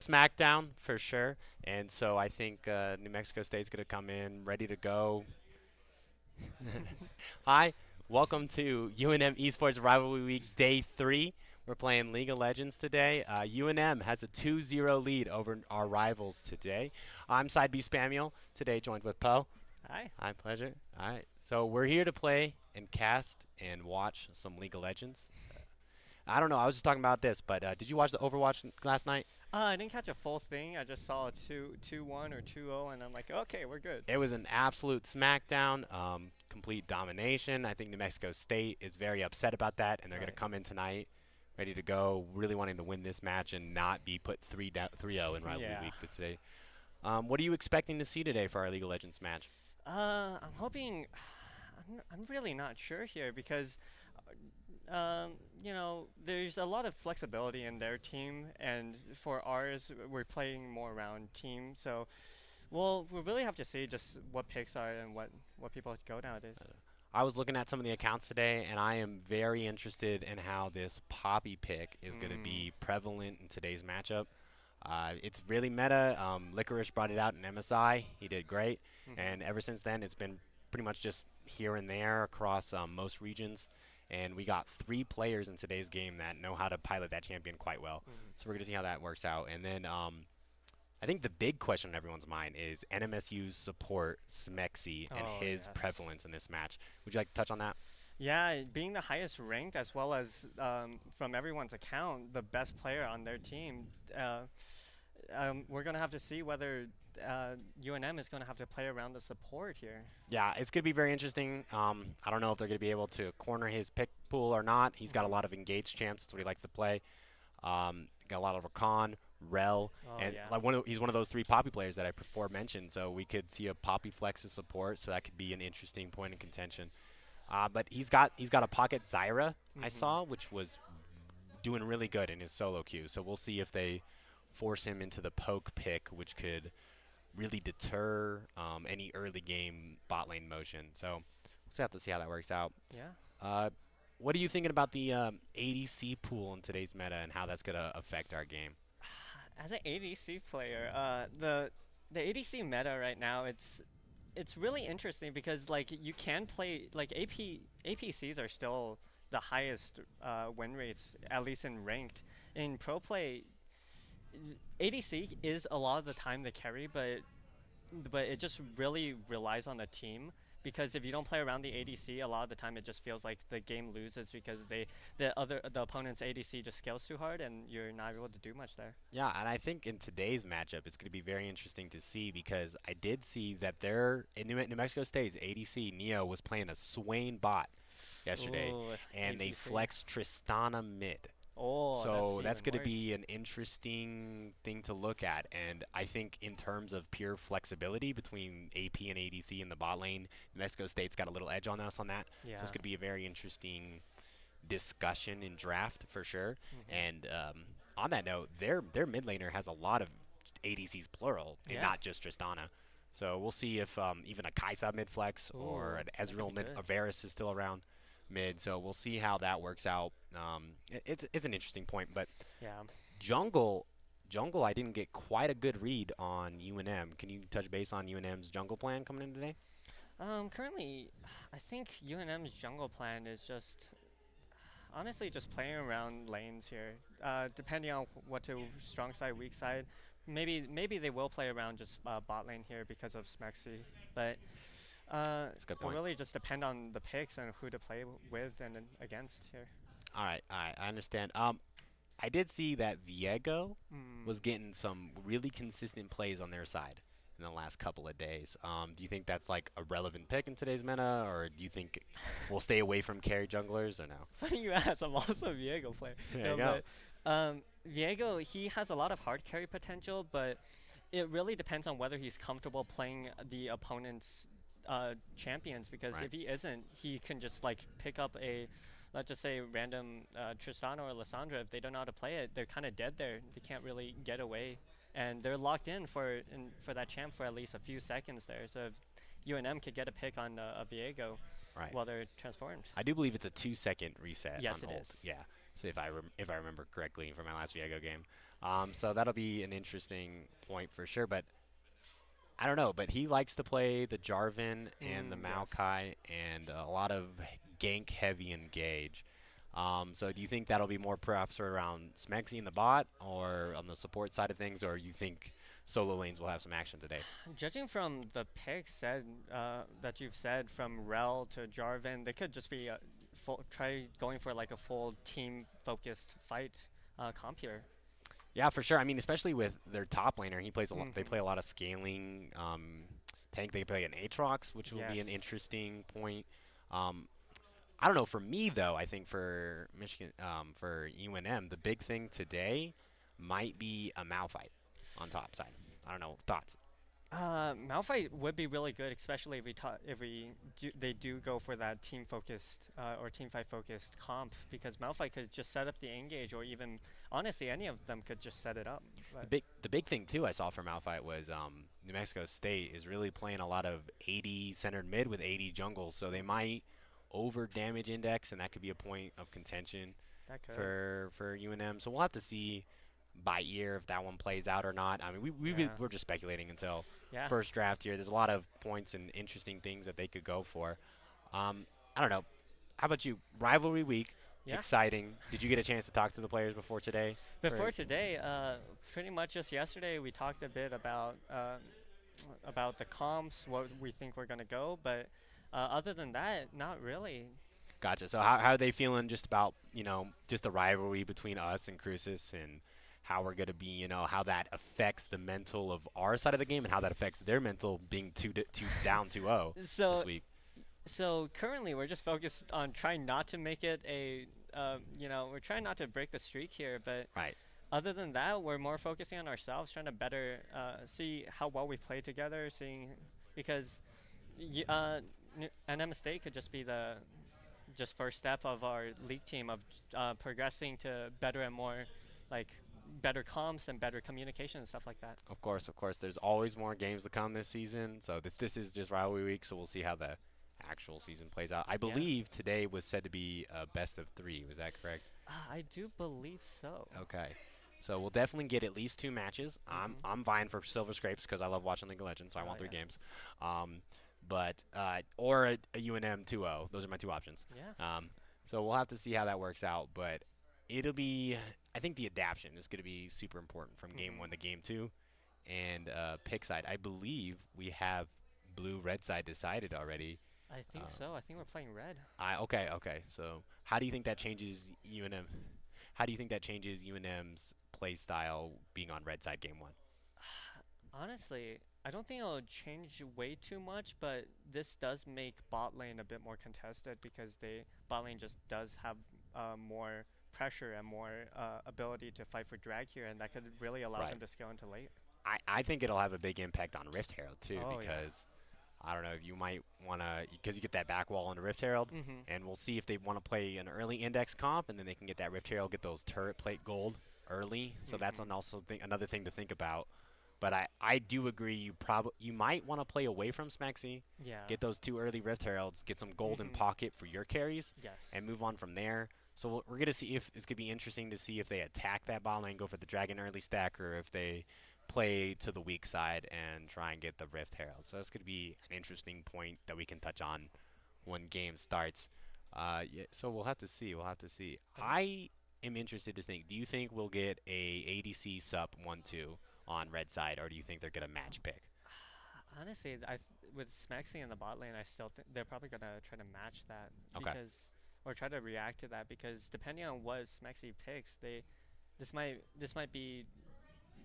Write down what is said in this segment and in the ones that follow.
SmackDown for sure, and so I think New Mexico State's going to come in ready to go. Hi, welcome to UNM Esports Rivalry Week Day 3. We're playing League of Legends today. UNM has a 2-0 lead over our rivals today. I'm Side B Spamuel, today joined with Poe. Hi. Hi, pleasure. All right, so we're here to play and cast and watch some League of Legends. I don't know, I was just talking about this, but did you watch the Overwatch last night? I didn't catch a full thing. I just saw a 2-1 or 2-0, and I'm like, okay, we're good. It was an absolute smackdown, complete domination. I think New Mexico State is very upset about that, and they're going to Right. come in tonight ready to go, really wanting to win this match and not be put 3-0 in rivalry Yeah. week today. What are you expecting to see today for our League of Legends match? I'm hoping. I'm really not sure here because, there's a lot of flexibility in their team, and for ours, we're playing more around team. So, well, we really have to see just what picks are and what people go nowadays. I was looking at some of the accounts today, and I am very interested in how this Poppy pick is going to Mm. be prevalent in today's matchup. It's really meta. Licorice brought it out in MSI. He did great. Mhm. And ever since then, it's been pretty much just here and there across most regions. And we got 3 players in today's game that know how to pilot that champion quite well. Mhm. So we're going to see how that works out. And then I think the big question in everyone's mind is NMSU's support, Smexy, and Oh his yes. prevalence in this match. Would you like to touch on that? Yeah, being the highest ranked as well as from everyone's account, the best player on their team. We're gonna have to see whether UNM is gonna have to play around the support here. Yeah, it's going to be very interesting. I don't know if they're going to be able to corner his pick pool or not. He's got a Hmm. lot of engaged champs. That's what he likes to play. Got a lot of Rakan, Rel, Oh and yeah. like he's one of those 3 Poppy players that I before mentioned. So we could see a Poppy Flex as support. So that could be an interesting point of contention. But he's got a pocket Zyra I Hmm. saw, which was doing really good in his solo queue. So we'll see if they force him into the poke pick, which could really deter any early game bot lane motion. So we'll just have to see how that works out. Yeah. Uh, what are you thinking about the ADC pool in today's meta and how that's going to affect our game? As an ADC player, the ADC meta right now, it's really interesting because like you can play like APCs are still the highest win rates, at least in ranked. In pro play, ADC is a lot of the time the carry, but it just really relies on the team because if you don't play around the ADC, a lot of the time it just feels like the game loses because the opponent's ADC just scales too hard and you're not able to do much there. Yeah, and I think in today's matchup, it's going to be very interesting to see because I did see that there in New Mexico State's ADC Neo was playing a Swain bot yesterday, Ooh, and they APC. flexed Tristana mid. Oh, that's So that's even going to worse. be an interesting thing to look at. And I think in terms of pure flexibility between AP and ADC in the bot lane, New Mexico State's got a little edge on us on that. So it's Yeah. going to be a very interesting discussion in draft for sure. Hmm. And on that note, their mid laner has a lot of ADCs plural and Yeah. not just Tristana. So we'll see if even a Kaisa mid flex or Ooh, an that could be Ezreal mid, good. a Varus is still around mid. So we'll see how that works out. It's an interesting point, but Yeah. jungle jungle I didn't get quite a good read on UNM. Can you touch base on UNM's jungle plan coming in today? Currently, I think UNM's jungle plan is just honestly just playing around lanes here. Depending on what to strong side, weak side. Maybe they will play around just bot lane here because of Smexy, but That's a good it'll point. really just depend on the picks and who to play with and against here. All right, I understand. I did see that Viego Mm. was getting some really consistent plays on their side in the last couple of days. Do you think that's like a relevant pick in today's meta, or do you think we'll stay away from carry junglers, or no? Funny you ask. I'm also a Viego player. There you No, go. but Viego, he has a lot of hard carry potential, but it really depends on whether he's comfortable playing the opponent's champions. Because Right. if he isn't, he can just like pick up a, let's just say, random Tristana or Lissandra. If they don't know how to play it, they're kind of dead there. They can't really get away, and they're locked in for that champ for at least a few seconds there. So if UNM could get a pick on a Viego Right. while they're transformed. I do believe it's a 2-second reset on Yes, it ult. is. Yeah. So if I remember correctly from my last Viego game. So that'll be an interesting point for sure. But I don't know. But he likes to play the Jarvan and the Yes. Maokai and a lot of gank heavy engage. So do you think that'll be more perhaps around Smexy in the bot or on the support side of things, or you think solo lanes will have some action today? Judging from the picks that you've said from Rel to Jarvan, they could just be try going for like a full team focused fight comp here. Yeah, for sure. I mean, especially with their top laner, he plays a lot. They Hmm. play a lot of scaling tank. They play an Aatrox, which will be an Yes. interesting point. Um, I don't know. For me though, I think for Michigan, for UNM, the big thing today might be a Malphite on top side. I don't know thoughts. Malphite would be really good, especially if they do go for that team focused or team fight focused comp, because Malphite could just set up the engage, or even honestly any of them could just set it up. The But big thing too I saw from Malphite was New Mexico State is really playing a lot of 80 centered mid with 80 jungle, so they might over damage index, and that could be a point of contention that could, for UNM. So we'll have to see by ear if that one plays out or not. I mean, yeah, we're just speculating until yeah, first draft here. There's a lot of points and interesting things that they could go for. I don't know. How about you? Rivalry week, yeah. exciting. Did you get a chance to talk to the players before today? For Before today, pretty much just yesterday, we talked a bit about the comps, what we think we're gonna go, but other than that, not really. Gotcha. So how are they feeling just about, just the rivalry between us and Crucis and how we're going to be, how that affects the mental of our side of the game and how that affects their mental being two down 2-0 this So week. So currently, we're just focused on trying not to make it we're trying not to break the streak here. But Right. other than that, we're more focusing on ourselves, trying to better see how well we play together, seeing because NM State could just be the just first step of our league team of progressing to better and more like better comms and better communication and stuff like that. Of course, of course. There's always more games to come this season. So this is just rivalry week, so we'll see how the actual season plays out. I Yeah, believe today was said to be a best of 3. Was that correct? I do believe so. Okay. So we'll definitely get at least 2 matches. Hmm. I'm vying for Silver Scrapes because I love watching League of Legends, so I Oh want 3 yeah, games. Um, but or a UNM 2-0. Those are my 2 options. yeah. So we'll have to see how that works out, but it'll be. I think the adaptation is going to be super important from game Hmm. 1 to game 2. And pick side, I believe we have blue red side decided already. I think Um, so. I think we're playing red. okay. So how do you think that changes UNM? How do you think that changes UNM's play style being on red side game 1? Honestly, I don't think it'll change way too much, but this does make bot lane a bit more contested because bot lane just does have more pressure and more ability to fight for drag here, and that could really allow Right. them to scale into late. I think it'll have a big impact on Rift Herald too Oh yeah. because I don't know, you might want to, because you get that back wall into Rift Herald, Mhm. and we'll see if they want to play an early index comp, and then they can get that Rift Herald, get those turret plate gold early. So that's Mhm. another thing to think about. But I do agree, you might want to play away from Smexy, Yeah. get those 2 early Rift Heralds, get some gold in Mhm. pocket for your carries, Yes. and move on from there. So we're gonna see if it's gonna be interesting to see if they attack that bot lane, go for the dragon early stack, or if they play to the weak side and try and get the Rift Herald. So that's going to be an interesting point that we can touch on when game starts. Yeah, so we'll have to see. We'll have to see. And I am interested to think. Do you think we'll get a ADC sup 1-2 on red side, or do you think they're going to match pick? honestly, with Smexy in the bot lane, I still think they're probably gonna try to match that Okay. because, or try to react to that because depending on what Smexy picks, this might be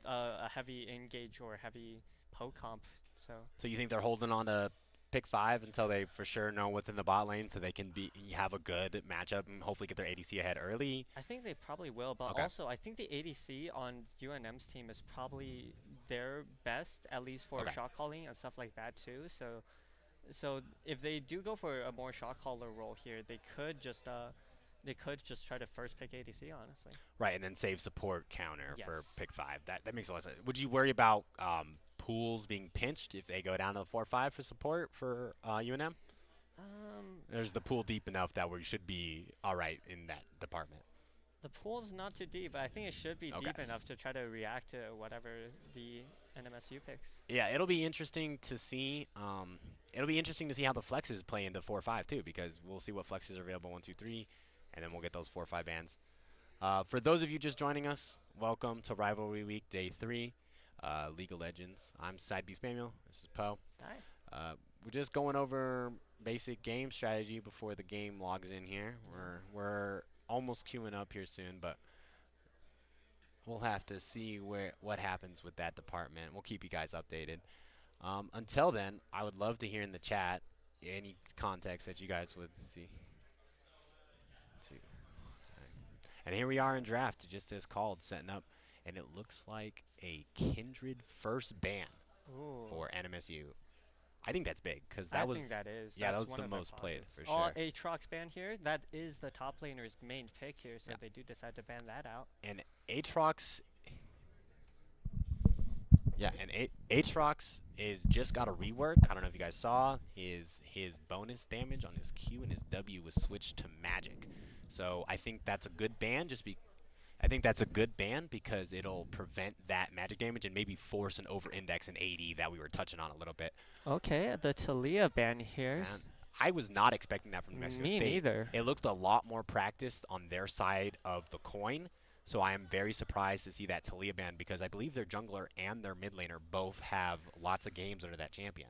a heavy engage or heavy poke comp. So So you think they're holding on to pick 5 until they for sure know what's in the bot lane, so they can have a good matchup and hopefully get their ADC ahead early? I think they probably will, but Okay. also I think the ADC on UNM's team is probably their best, at least for Okay. shot calling and stuff like that too. So if they do go for a more shot caller role here, they could just try to first pick ADC, honestly. Right, and then save support counter for Yes. pick 5. That makes a lot of sense. Would you worry about pools being pinched if they go down to the 4-5 for support for UNM? Um, There's the pool deep enough that we should be all right in that department. The pool's not too deep, but I think it should be Okay. deep enough to try to react to whatever the NMSU picks. Yeah, it'll be interesting to see. It'll be interesting to see how the flexes play into 4-5 too, because we'll see what flexes are available 1, 2, 3, and then we'll get those 4-5 bands. For those of you just joining us, welcome to Rivalry Week Day 3, League of Legends. I'm Side B Spaniel. This is Poe. Hi. We're just going over basic game strategy before the game logs in here. We're almost queuing up here soon, but we'll have to see what happens with that department. We'll keep you guys updated. Until then, I would love to hear in the chat any context that you guys would see. And here we are in draft, just as called, setting up, and it looks like a Kindred first ban Ooh. for NMSU. I think that's big because I that was think that is. yeah, that That's was one the of their most played positives. for sure. Aatrox ban here. That is the top laner's main pick here, so Yeah. if they do decide to ban that out. And Aatrox, yeah, and Aatrox is just got a rework. I don't know if you guys saw his bonus damage on his Q and his W was switched to magic. So I think that's a good ban. I think that's a good ban because it'll prevent that magic damage and maybe force an over-index in AD that we were touching on a little bit. Okay, the Talia ban here. And I was not expecting that from New Mexico Me State. neither. It looked a lot more practiced on their side of the coin, so I am very surprised to see that Talia ban because I believe their jungler and their mid laner both have lots of games under that champion.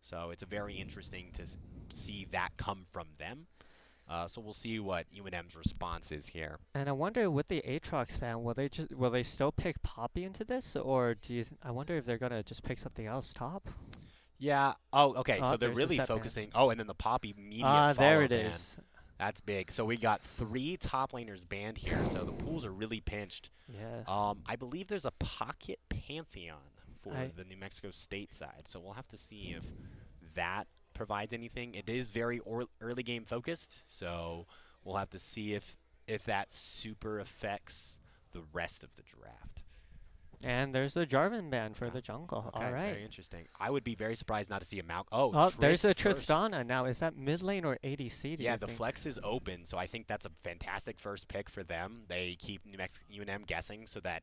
So it's very interesting to see that come from them. So we'll see what UNM's response is here. And I wonder with the Aatrox ban, will they still pick Poppy into this, or I wonder if they're gonna just pick something else top? Yeah. Oh, okay. Oh, So they're there's the really set ban. focusing. Oh, and then the Poppy immediate Ah, there follow it ban. is. That's big. So we got 3 top laners banned here. So the pools are really pinched. Yeah. I believe there's a Pocket Pantheon for I- the New Mexico State side. So we'll have to see if that provides anything. It is very early game focused. So we'll have to see if that super affects the rest of the draft. And there's the Jarvan ban for Okay. the jungle. Okay, All right. very interesting. I would be very surprised not to see a Malk. Oh, Oh, there's a Trist first. Tristana now. Is that mid lane or ADC? Do Yeah, you the think? flex is open, so I think that's a fantastic first pick for them. They keep UNM guessing so that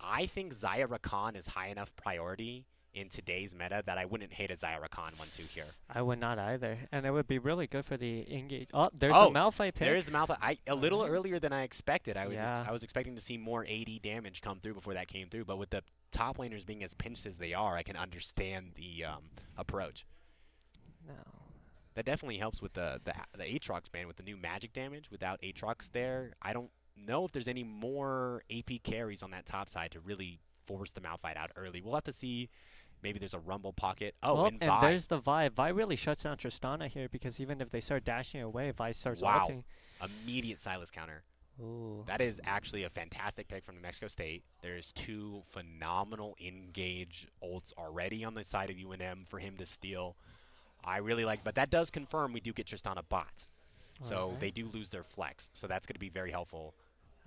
I think Zaya Rakan is high enough priority in today's meta that I wouldn't hate a Zaya Rakan 1-2 here. I would not either, and it would be really good for the engage. Oh, there's Oh, a Malphite pick. There is the mouth. A little Alright. earlier than I expected. Yeah. I was expecting to see more AD damage come through before that came through, but with the top laners being as pinched as they are, I can understand the approach. No. That definitely helps with the Aatrox ban with the new magic damage. Without Aatrox there, I don't know if there's any more AP carries on that top side to really force the Malphite out early. We'll have to see. Maybe there's a Rumble pocket. Oh, and Vi. there's the Vi. Vi really shuts down Tristana here because even if they start dashing away, Vi starts Wow. ulting. Immediate Silas counter. Ooh. That is actually a fantastic pick from New Mexico State. There's 2 phenomenal engage ults already on the side of UNM for him to steal. I really like, but that does confirm we do get Tristana bot. So Alright. they do lose their flex. So that's going to be very helpful.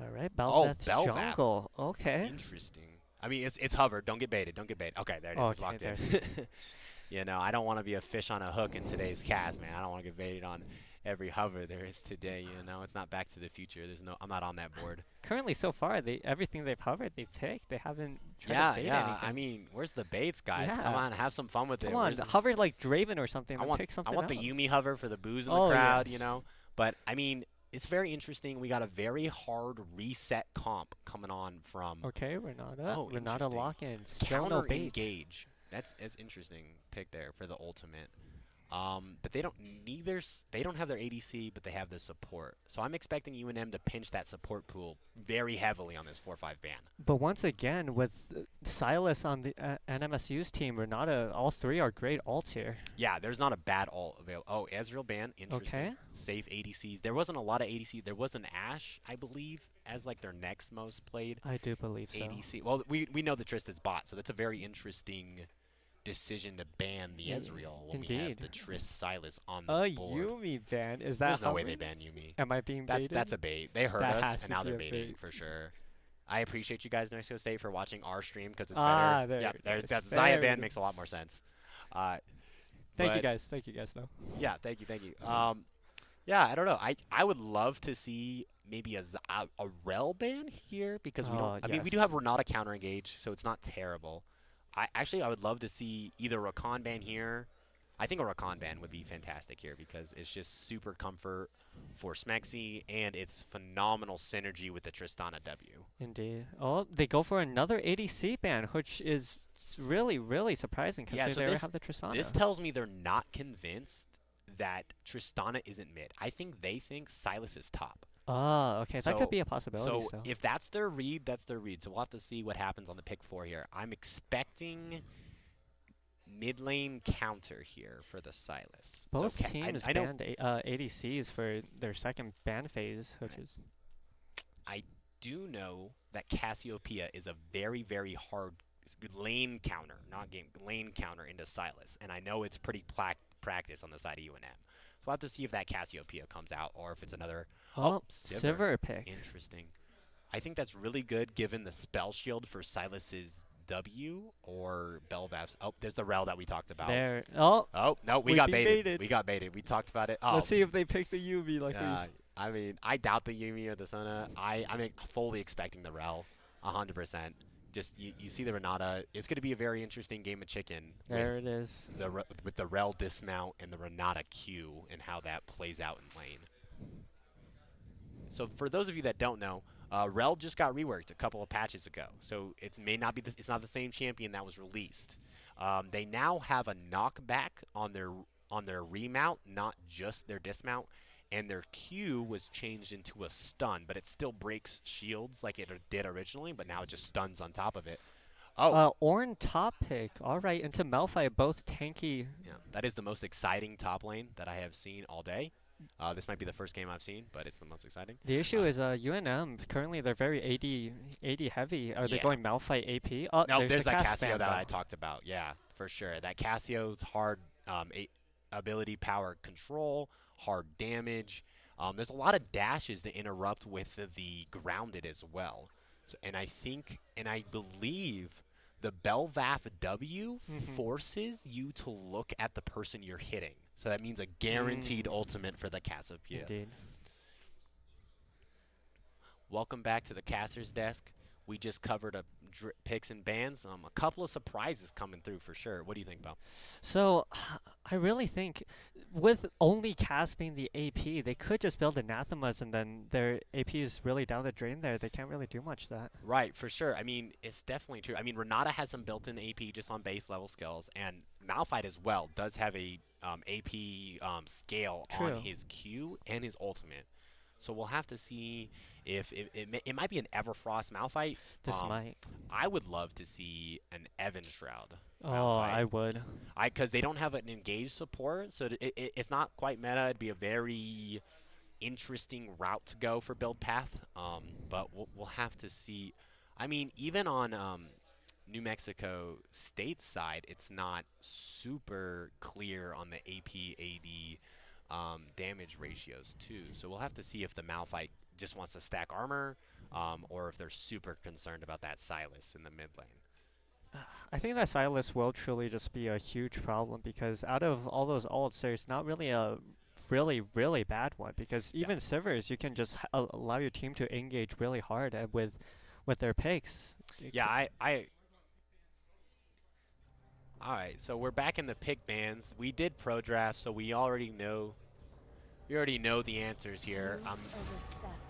All right, Oh, Bel'Veth Bel'Veth. jungle. Okay. Interesting. I mean, it's hover. Don't get baited. Don't get baited. Okay, there it is. It's locked in. You know, I don't want to be a fish on a hook in today's cast, man. I don't want to get baited on every hover there is today. You know, it's not Back to the Future. I'm not on that board. Currently, so far, everything they've hovered, they've picked. They haven't tried Yeah, to bait yeah. anything. I mean, where's the baits, guys? Yeah. Come on, have some fun with it. Come on, Where's the- hover like Draven or something. I and want, pick something I want else. the Yumi hover for the booze in the Oh, crowd, you yes. know. But I mean, it's very interesting. We got a very hard reset comp coming on from Okay, Renata. Oh, Renata interesting. lock-in. Still no counter bait. engage. That's interesting pick there for the ultimate. But they don't have their ADC, but they have the support. So I'm expecting UNM to pinch that support pool very heavily on this 4-5 ban. But once again, with Silas on the NMSU's team, Renata, all 3 are great ults here. Yeah, there's not a bad ult available. Oh, Ezreal ban, interesting. Okay. Safe ADCs. There wasn't a lot of ADC. There was an Ashe, I believe, as like their next most played I do believe so. ADC. Well, we know the Trist is bot, so that's a very interesting decision to ban the Ezreal when we have Indeed. the Trist Silas on A the board. Yumi ban. Is that There's no way they hovering? ban Yumi. Am I being baited? That's a bait. They heard That us, has and to now be they're a baiting bait. for sure. I appreciate you guys, New Mexico State, for watching our stream because it's Ah, better. there Yeah, it there's is. that There Zaya it ban makes a lot is. more sense. Thank you but- guys. Thank you guys. No. Yeah, thank you. Yeah, I don't know. I would love to see maybe a rel ban here because we don't. Oh I mean, we do yes, have Renata counter engage, so it's not terrible. I would love to see either a Rakan ban here. I think a Rakan ban would be fantastic here because it's just super comfort for Smexy and it's phenomenal synergy with the Tristana W. indeed. Oh, they go for another ADC ban, which is really really surprising Yeah, considering so they already this have the this Tristana. tells me they're not convinced that Tristana isn't mid. I think they think Silas is top. Oh, okay, that could So be a possibility. so So if that's their read, that's their read. So we'll have to see what happens on the pick 4 here. I'm expecting mid lane counter here for the Silas. So both teams I know banned ADCs for their second ban phase, which is I do know that Cassiopeia is a very very hard lane counter, not game lane counter into Silas, and I know it's pretty practice on the side of UNM. So we'll have to see if that Cassiopeia comes out or if it's another. Oh, oh Sivir. Sivir pick. Interesting. I think that's really good given the spell shield for Silas's W or Belvap's. Oh, there's the rel that we talked about. There. Oh, Oh, no, we we've got been baited. baited. We got baited. We talked about it. Oh, let's see if they pick the UV like I mean, I doubt the Yumi or the Sona. I'm fully expecting the rel, 100%. Just you see the Renata. It's going to be a very interesting game of chicken there with it is. with the rel dismount and the Renata Q and how that plays out in lane. So for those of you that don't know, rel just got reworked a couple of patches ago. So it's it's not the same champion that was released. They now have a knockback on their remount, not just their dismount. And their Q was changed into a stun, but it still breaks shields like it did originally, but now it just stuns on top of it. Oh, Ornn top pick. All right, into Malphite, both tanky. yeah, that is the most exciting top lane that I have seen all day. This might be the first game I've seen, but it's the most exciting. The issue is UNM. Currently, they're very AD heavy. Are they Yeah. going Malphite AP? Oh, No, there's the that cast Cassio ban, that I though. talked about. Yeah, for sure. That Cassio's hard ability, power, control, hard damage. There's a lot of dashes to interrupt with the grounded as well. So, and I believe the Belvap W forces you to look at the person you're hitting. So that means a guaranteed ultimate for the Cassiopeia. Indeed. Welcome back to the caster's desk. We just covered picks and bans. A couple of surprises coming through for sure. What do you think, Bo? So, I really think with only Cass being the AP, they could just build Anathemas and then their AP is really down the drain there. They can't really do much that. Right, for sure. I mean, it's definitely true. I mean, Renata has some built-in AP just on base level skills, and Malphite as well does have a AP scale True. on his Q and his ultimate. So we'll have to see if it might be an Everfrost Malphite. This might. I would love to see an Evan Shroud. Oh, Malphite. I would. Because they don't have an engaged support, so it's not quite meta. It'd be a very interesting route to go for build path. But we'll have to see. I mean, even on New Mexico State side, it's not super clear on the AP AD damage ratios too. So we'll have to see if the Malphite just wants to stack armor, or if they're super concerned about that Silas in the mid lane. I think that Silas will truly just be a huge problem because out of all those ults, there's not really a really bad one because even Sivers, you can just allow your team to engage really hard with their picks. Yeah, all right, so we're back in the pick bans. We did pro draft, so we already know the answers here.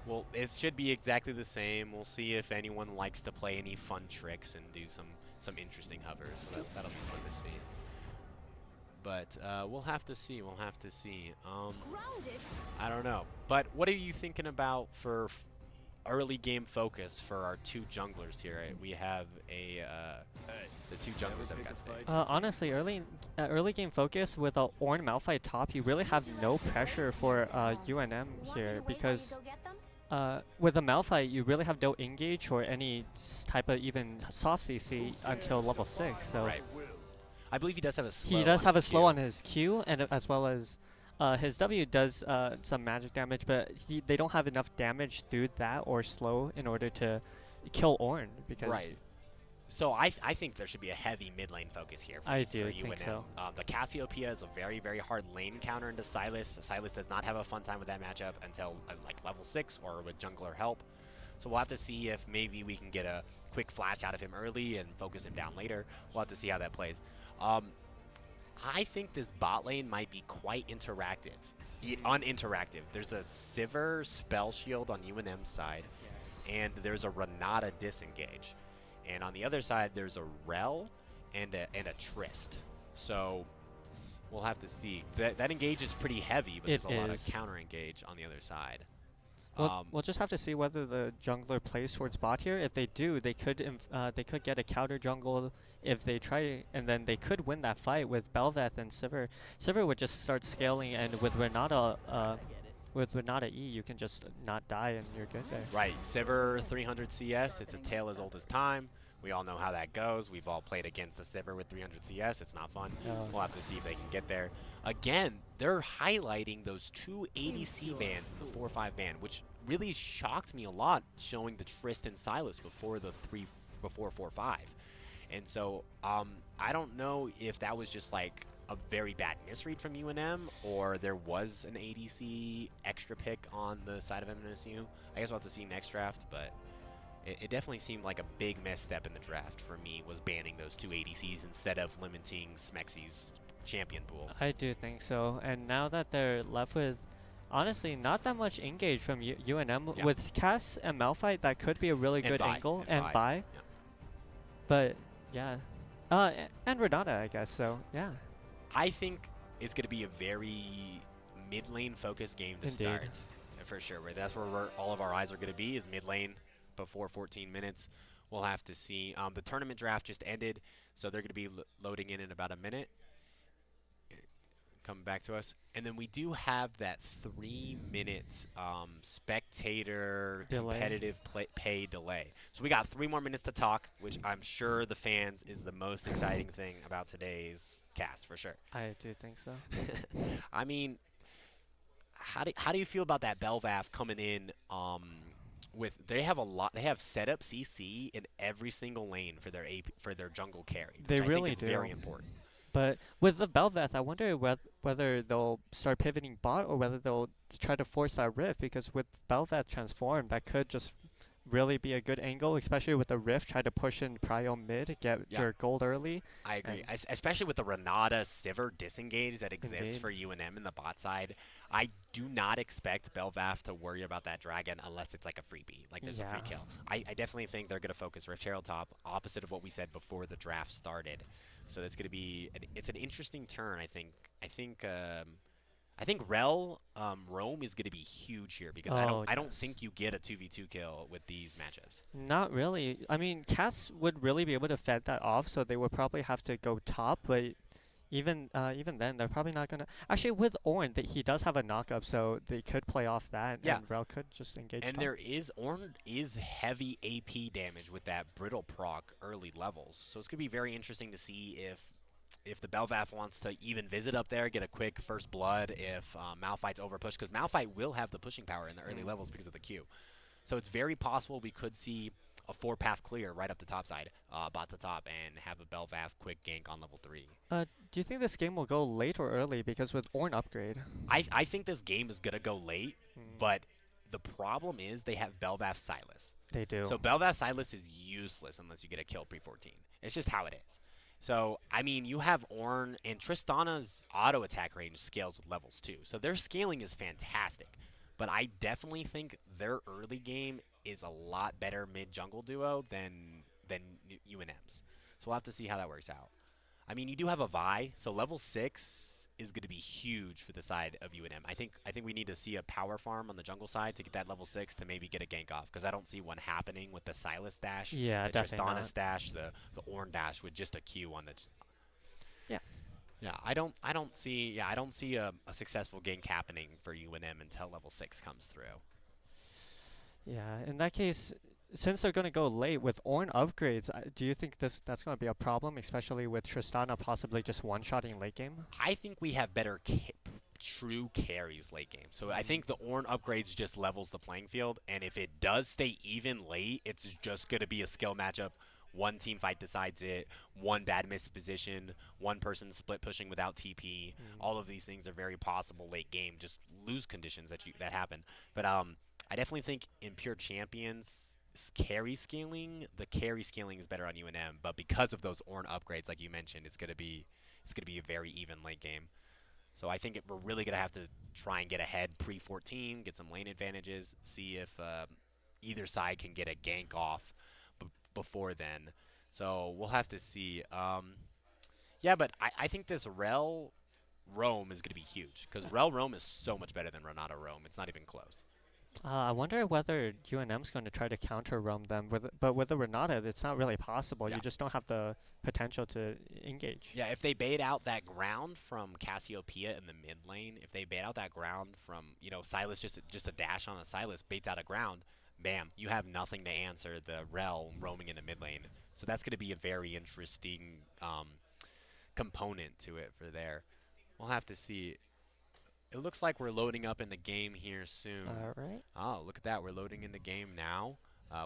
Well, it should be exactly the same. We'll see if anyone likes to play any fun tricks and do some interesting hovers. So that'll be fun to see. But we'll have to see. We'll have to see. I don't know. But what are you thinking about for early game focus for our two junglers here? We have the two junglers that we got today. Honestly, early game focus with a Ornn Malphite top, you really have no pressure for UNM here because with a Malphite, you really have no engage or any type of even soft CC until level 6. So right. I believe he does have a slow. he does have a slow on his Q, and as well as his W does some magic damage, but they don't have enough damage through that or slow in order to kill Ornn because right. So I think there should be a heavy mid lane focus here I for do think UNM. so. The Cassiopeia is a very, very hard lane counter into Silas. Silas does not have a fun time with that matchup until like level 6 or with jungler help. So we'll have to see if maybe we can get a quick flash out of him early and focus him down later. We'll have to see how that plays. Um, I think this bot lane might be quite interactive. Uninteractive. There's a Sivir spell shield on UNM's side, Yes. and there's a Renata disengage. And on the other side, there's a Rel and a Trist. So we'll have to see. That engage is pretty heavy, but It there's a lot of is. counter engage on the other side. We'll just have to see whether the jungler plays towards bot here. If they do, they could get a counter jungle if they try, and then they could win that fight with Bel'Veth and Sivir. Sivir would just start scaling, and with Renata E, you can just not die, and you're good there. Right, Sivir 300 CS. It's a tale as old as time. We all know how that goes. We've all played against the Sivir with 300 CS. It's not fun. We'll have to see if they can get there. Again, they're highlighting those two ADC bans in the 4-5 ban, which really shocked me a lot, showing the Tristan Silas before the 4-5. And so I don't know if that was just like a very bad misread from UNM, or there was an ADC extra pick on the side of NMSU. I guess we'll have to see next draft, but it definitely seemed like a big misstep in the draft for me, was banning those two ADCs instead of limiting Smexy's champion pool. I do think so. And now that they're left with, honestly, not that much engage from UNM Yeah. with Cass and Malphite, that could be a really And good Vi. angle And and Vi. buy. Yeah. But yeah, and Renata, I guess. So yeah, I think it's going to be a very mid lane focused game to Indeed. start, for sure. That's where all of our eyes are going to be, is mid lane before 14 minutes. We'll have to see. The tournament draft just ended, so they're going to be loading in about a minute. Coming back to us. And then we do have that 3-minute spectator Delay. competitive pay delay. So we got 3 more minutes to talk, which I'm sure the fans is the most exciting thing about today's cast, for sure. I do think so. I mean, how do you feel about that Bel'Veth coming in with, they have set up CC in every single lane for their for their jungle carry, They which I really think is do. very important. But with the Bel'Veth, I wonder whether they'll start pivoting bot or whether they'll try to force that rift, because with Bel'Veth transformed, that could just really be a good angle, especially with the rift. Try to push in prio mid, get your gold early. I agree, especially with the Renata Sivir disengage that exists Indeed. for UNM in the bot side. I do not expect Bel'Veth to worry about that dragon unless it's like a freebie, like there's a free kill. I definitely think they're going to focus Rift Herald top, opposite of what we said before the draft started. So that's going to be it's an interesting turn. I think Rel Rome is going to be huge here, because I don't think you get a 2v2 kill with these matchups. Not really. I mean, Cass would really be able to fend that off, so they would probably have to go top. But even then, they're probably not gonna. Actually, with Ornn, he does have a knockup, so they could play off that. Yeah. And Rel could just engage. And top. Ornn is heavy AP damage with that brittle proc early levels. So it's gonna be very interesting to see if the Bel'Veth wants to even visit up there, get a quick first blood, if Malphite's overpushed, because Malphite will have the pushing power in the early levels because of the Q. So it's very possible we could see a 4-path clear right up the top side, bot to top, and have a Bel'Veth quick gank on level 3. Do you think this game will go late or early? Because with Ornn upgrade, I think this game is gonna go late, but the problem is they have Bel'Veth Silas. they do. So Bel'Veth Silas is useless unless you get a kill pre-14. It's just how it is. So, I mean, you have Ornn, and Tristana's auto attack range scales with levels too. So their scaling is fantastic. But I definitely think their early game is a lot better mid-jungle duo than UNM's. So we'll have to see how that works out. I mean, you do have a Vi, so level 6 is going to be huge for the side of UNM. I think we need to see a power farm on the jungle side to get that level 6 to maybe get a gank off, because I don't see one happening with the Silas dash, Yeah, the definitely Tristana not. dash, the Ornn dash with just a Q on the. Yeah. Yeah, I don't see a successful gank happening for UNM until level 6 comes through. Yeah, in that case, since they're going to go late with Ornn upgrades, do you think that's going to be a problem, especially with Tristana possibly just one-shotting late game? I think we have better true carries late game. So I think the Ornn upgrades just levels the playing field, and if it does stay even late, it's just going to be a skill matchup one team fight decides it, one bad missed position, one person split pushing without TP. Mm. All of these things are very possible late game, just lose conditions that happen. But I definitely think in pure champions carry scaling, the carry scaling is better on UNM, but because of those Ornn upgrades, like you mentioned, it's gonna be a very even late game. So I think we're really gonna have to try and get ahead pre 14, get some lane advantages, see if either side can get a gank off before then. So we'll have to see. Yeah, but I think this Rel Rome is gonna be huge because Rel Rome is so much better than Renata Rome. It's not even close. I wonder whether UNM's going to try to counter roam them, but with the Renata, it's not really possible. Yeah. You just don't have the potential to engage. Yeah, if they bait out that ground from Cassiopeia in the mid lane, if they bait out that ground from, Silas, just a dash on a Silas baits out a ground, bam, you have nothing to answer the Rel roaming in the mid lane. So that's going to be a very interesting component to it for there. We'll have to see. It looks like we're loading up in the game here soon. All right. Oh, look at that. We're loading in the game now.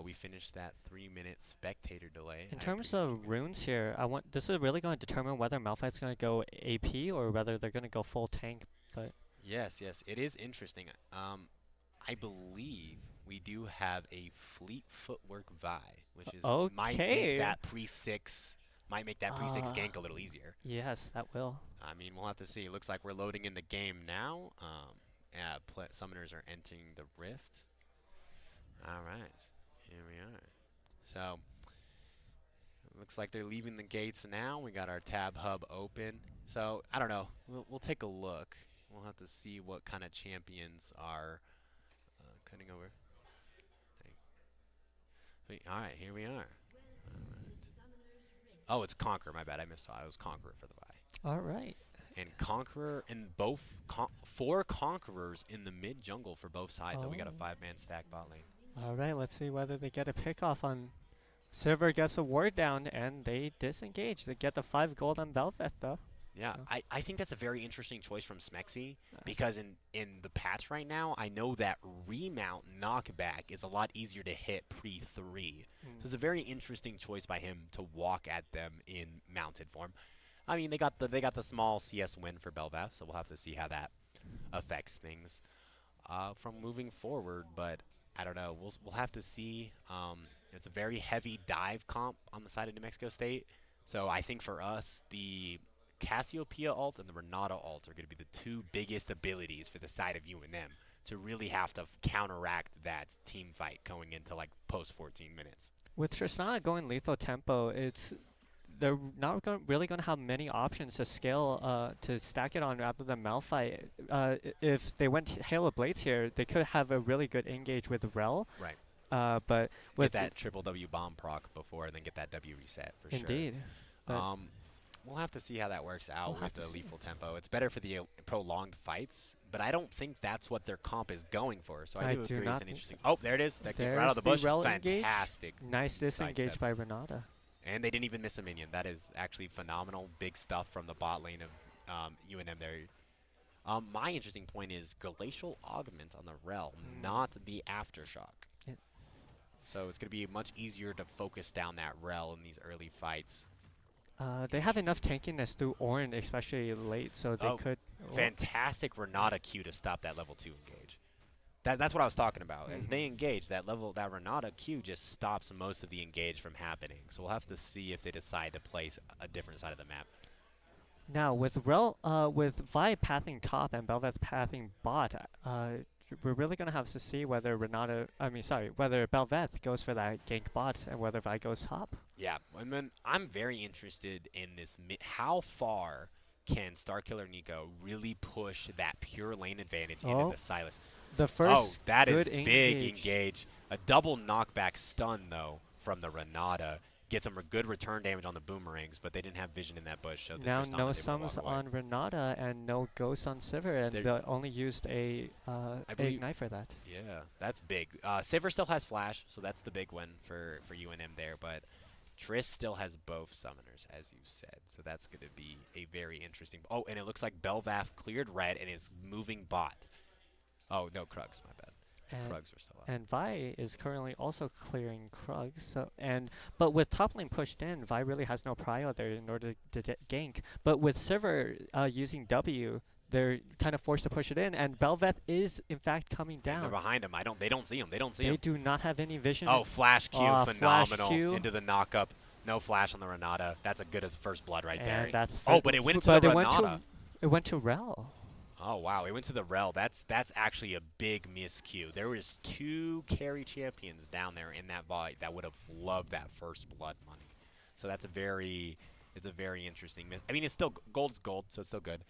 We finished that 3-minute spectator delay. In I terms appreciate of you. runes here, this is really going to determine whether Malphite's going to go AP or whether they're going to go full tank. But Yes, yes, it is interesting. I believe we do have a fleet footwork Vi, which is okay. might make that pre-6 Uh, gank a little easier. yes, that will. I mean, we'll have to see. It looks like we're loading in the game now. Yeah, summoners are entering the rift. All right, here we are. So looks like they're leaving the gates now. We got our tab hub open. So I don't know. We'll take a look. We'll have to see what kind of champions are cutting over. All right, here we are. All right. Oh, it's Conqueror. My bad. I missed. I was Conqueror for the buy. All right. And Conqueror and both 4 Conquerors in the mid jungle for both sides. So we got a Oh. 5-man stack bot lane. All right. Let's see whether they get a pick off on. Silver gets a ward down and they disengage. They get the 5 gold on Bel'Veth though. Yeah, So, I think that's a very interesting choice from Smexy uh, because in the patch right now, I know that remount knockback is a lot easier to hit pre-3. So it's a very interesting choice by him to walk at them in mounted form. I mean, they got the small CS win for Bel'Veth, so we'll have to see how that affects things from moving forward. But I don't know. We'll have to see. It's a very heavy dive comp on the side of New Mexico State. So I think for us, the Cassiopeia ult and the Renata ult are going to be the 2 biggest abilities for the side of UNM to really have to counteract that team fight going into like post 14 minutes. with Tristana going lethal tempo, they're not really going to have many options to scale to stack it on rather than Malphite. If they went Halo Blades here, they could have a really good engage with Rel. Right. But Get with that triple W bomb proc before and then get that W reset for indeed. sure. But We'll have to see how that works out we'll with have the to see. lethal tempo. It's better for the prolonged fights, but I don't think that's what their comp is going for. So I do do agree not it's an think interesting. Oh, there it is. That kick right out There's of the the bush. Rel engage. Fantastic. Nice disengage sidestep. by Renata. And they didn't even miss a minion. That is actually phenomenal. Big stuff from the bot lane of UNM there. My interesting point is Glacial Augment on the Rel, not the Aftershock. Yeah. So it's going to be much easier to focus down that Rel in these early fights. They have enough tankiness through Ornn, especially late, so they could. Fantastic Renata Q to stop that level 2 engage. That's what I was talking about. As they engage, that Renata Q just stops most of the engage from happening. So we'll have to see if they decide to place a different side of the map. Now with with Vi pathing top and Bel'Veth pathing bot, we're really gonna have to see whether whether Bel'Veth goes for that gank bot and whether Vi goes top. Yeah, and then I'm very interested in this. How far can Starkiller Nico really push that pure lane advantage into the Silas? The first that is good big engage. A double knockback stun though from the Renata. Get some good return damage on the boomerangs, but they didn't have vision in that bush. So Now Tristana no was able to sums walk away. on Renata and no ghosts on Sivir, and they only used a ignite for that. Yeah, that's big. Sivir still has flash, so that's the big win for UNM there. But Triss still has both summoners, as you said, so that's going to be a very interesting. Oh, and it looks like Bel'Veth cleared red and is moving bot. Oh no, Krugs, my bad. And Krugs are still up. and Vi is currently also clearing Krugs. But with top lane pushed in, Vi really has no prio there in order to gank. But with Sivir using W, they're kind of forced to push it in, and Belveth is in fact coming And they're down. behind him. They don't see him. They don't see They him. do not have any vision. Oh, flash Q, Flash phenomenal. Q. Into the knockup. No flash on the Renata. That's a good as first blood right there. And that's Oh, but it went to the Renata. It went to Rel. Oh wow, it went to the Rel. That's actually a big miscue. There was 2 carry champions down there in that void that would have loved that first blood money. So it's a very interesting miss. I mean, it's still gold's gold, so it's still good.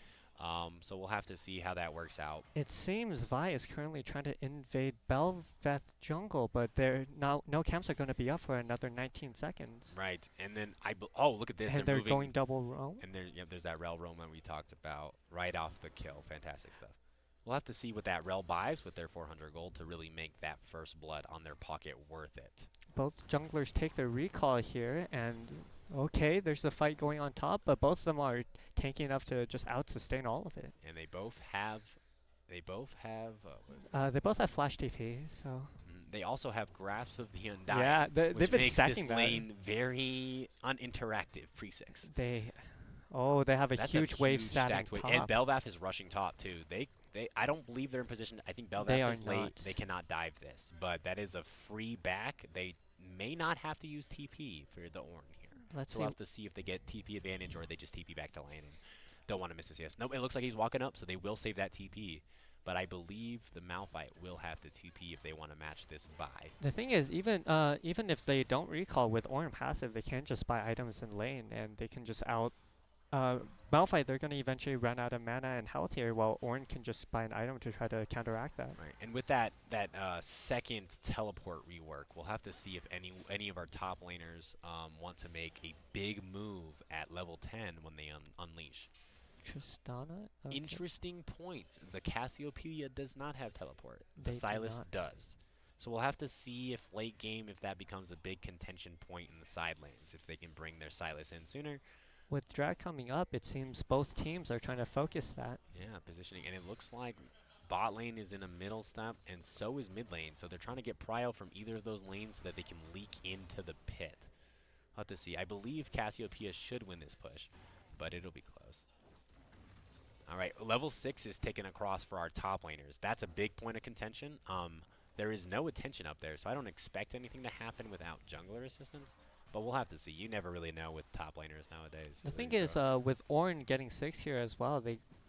So we'll have to see how that works out. It seems Vi is currently trying to invade Belveth jungle, but no camps are going to be up for another 19 seconds. Right, and then oh, look at this. And they're going double roam. And there's that Rel roam that we talked about right off the kill. Fantastic stuff. We'll have to see what that Rel buys with their 400 gold to really make that first blood on their pocket worth it. Both junglers take their recall here, and okay, there's a fight going on top, but both of them are tanky enough to just out-sustain all of it. And they both have they both have flash TP, so they also have Grasp of the Undying. yeah, they've which been makes stacking this that. lane very uninteractive pre-6. They have a That's huge wave stacked wave. top. And Belveth is rushing top too. I don't believe they're in position. I think Belveth is late. Not. They cannot dive this, but that is a free back. They may not have to use TP for the Ornn here. Let's So see. we'll have to see if they get TP advantage or they just TP back to lane and don't want to miss this. Yes. Nope, it looks like he's walking up, so they will save that TP. But I believe the Malphite will have to TP if they want to match this buy. The thing is, even if they don't recall with Ornn passive, they can just buy items in lane, and they can just Malphite, they're going to eventually run out of mana and health here, while Ornn can just buy an item to try to counteract that. Right, and with that second teleport rework, we'll have to see if any of our top laners want to make a big move at level 10 when they unleash. Tristana? Okay. Interesting point. The Cassiopeia does not have teleport. They The do Sylas not. does. So we'll have to see if late game, if that becomes a big contention point in the side lanes, if they can bring their Sylas in sooner. With drag coming up, it seems both teams are trying to focus that. Yeah, positioning. And it looks like bot lane is in a middle step, and so is mid lane. So they're trying to get prio from either of those lanes so that they can leak into the pit. We'll have to see. I believe Cassiopeia should win this push, but it'll be close. All right, level 6 is taken across for our top laners. That's a big point of contention. There is no attention up there, so I don't expect anything to happen without jungler assistance. But we'll have to see. You never really know with top laners nowadays. The thing is, with Ornn getting 6 here as well,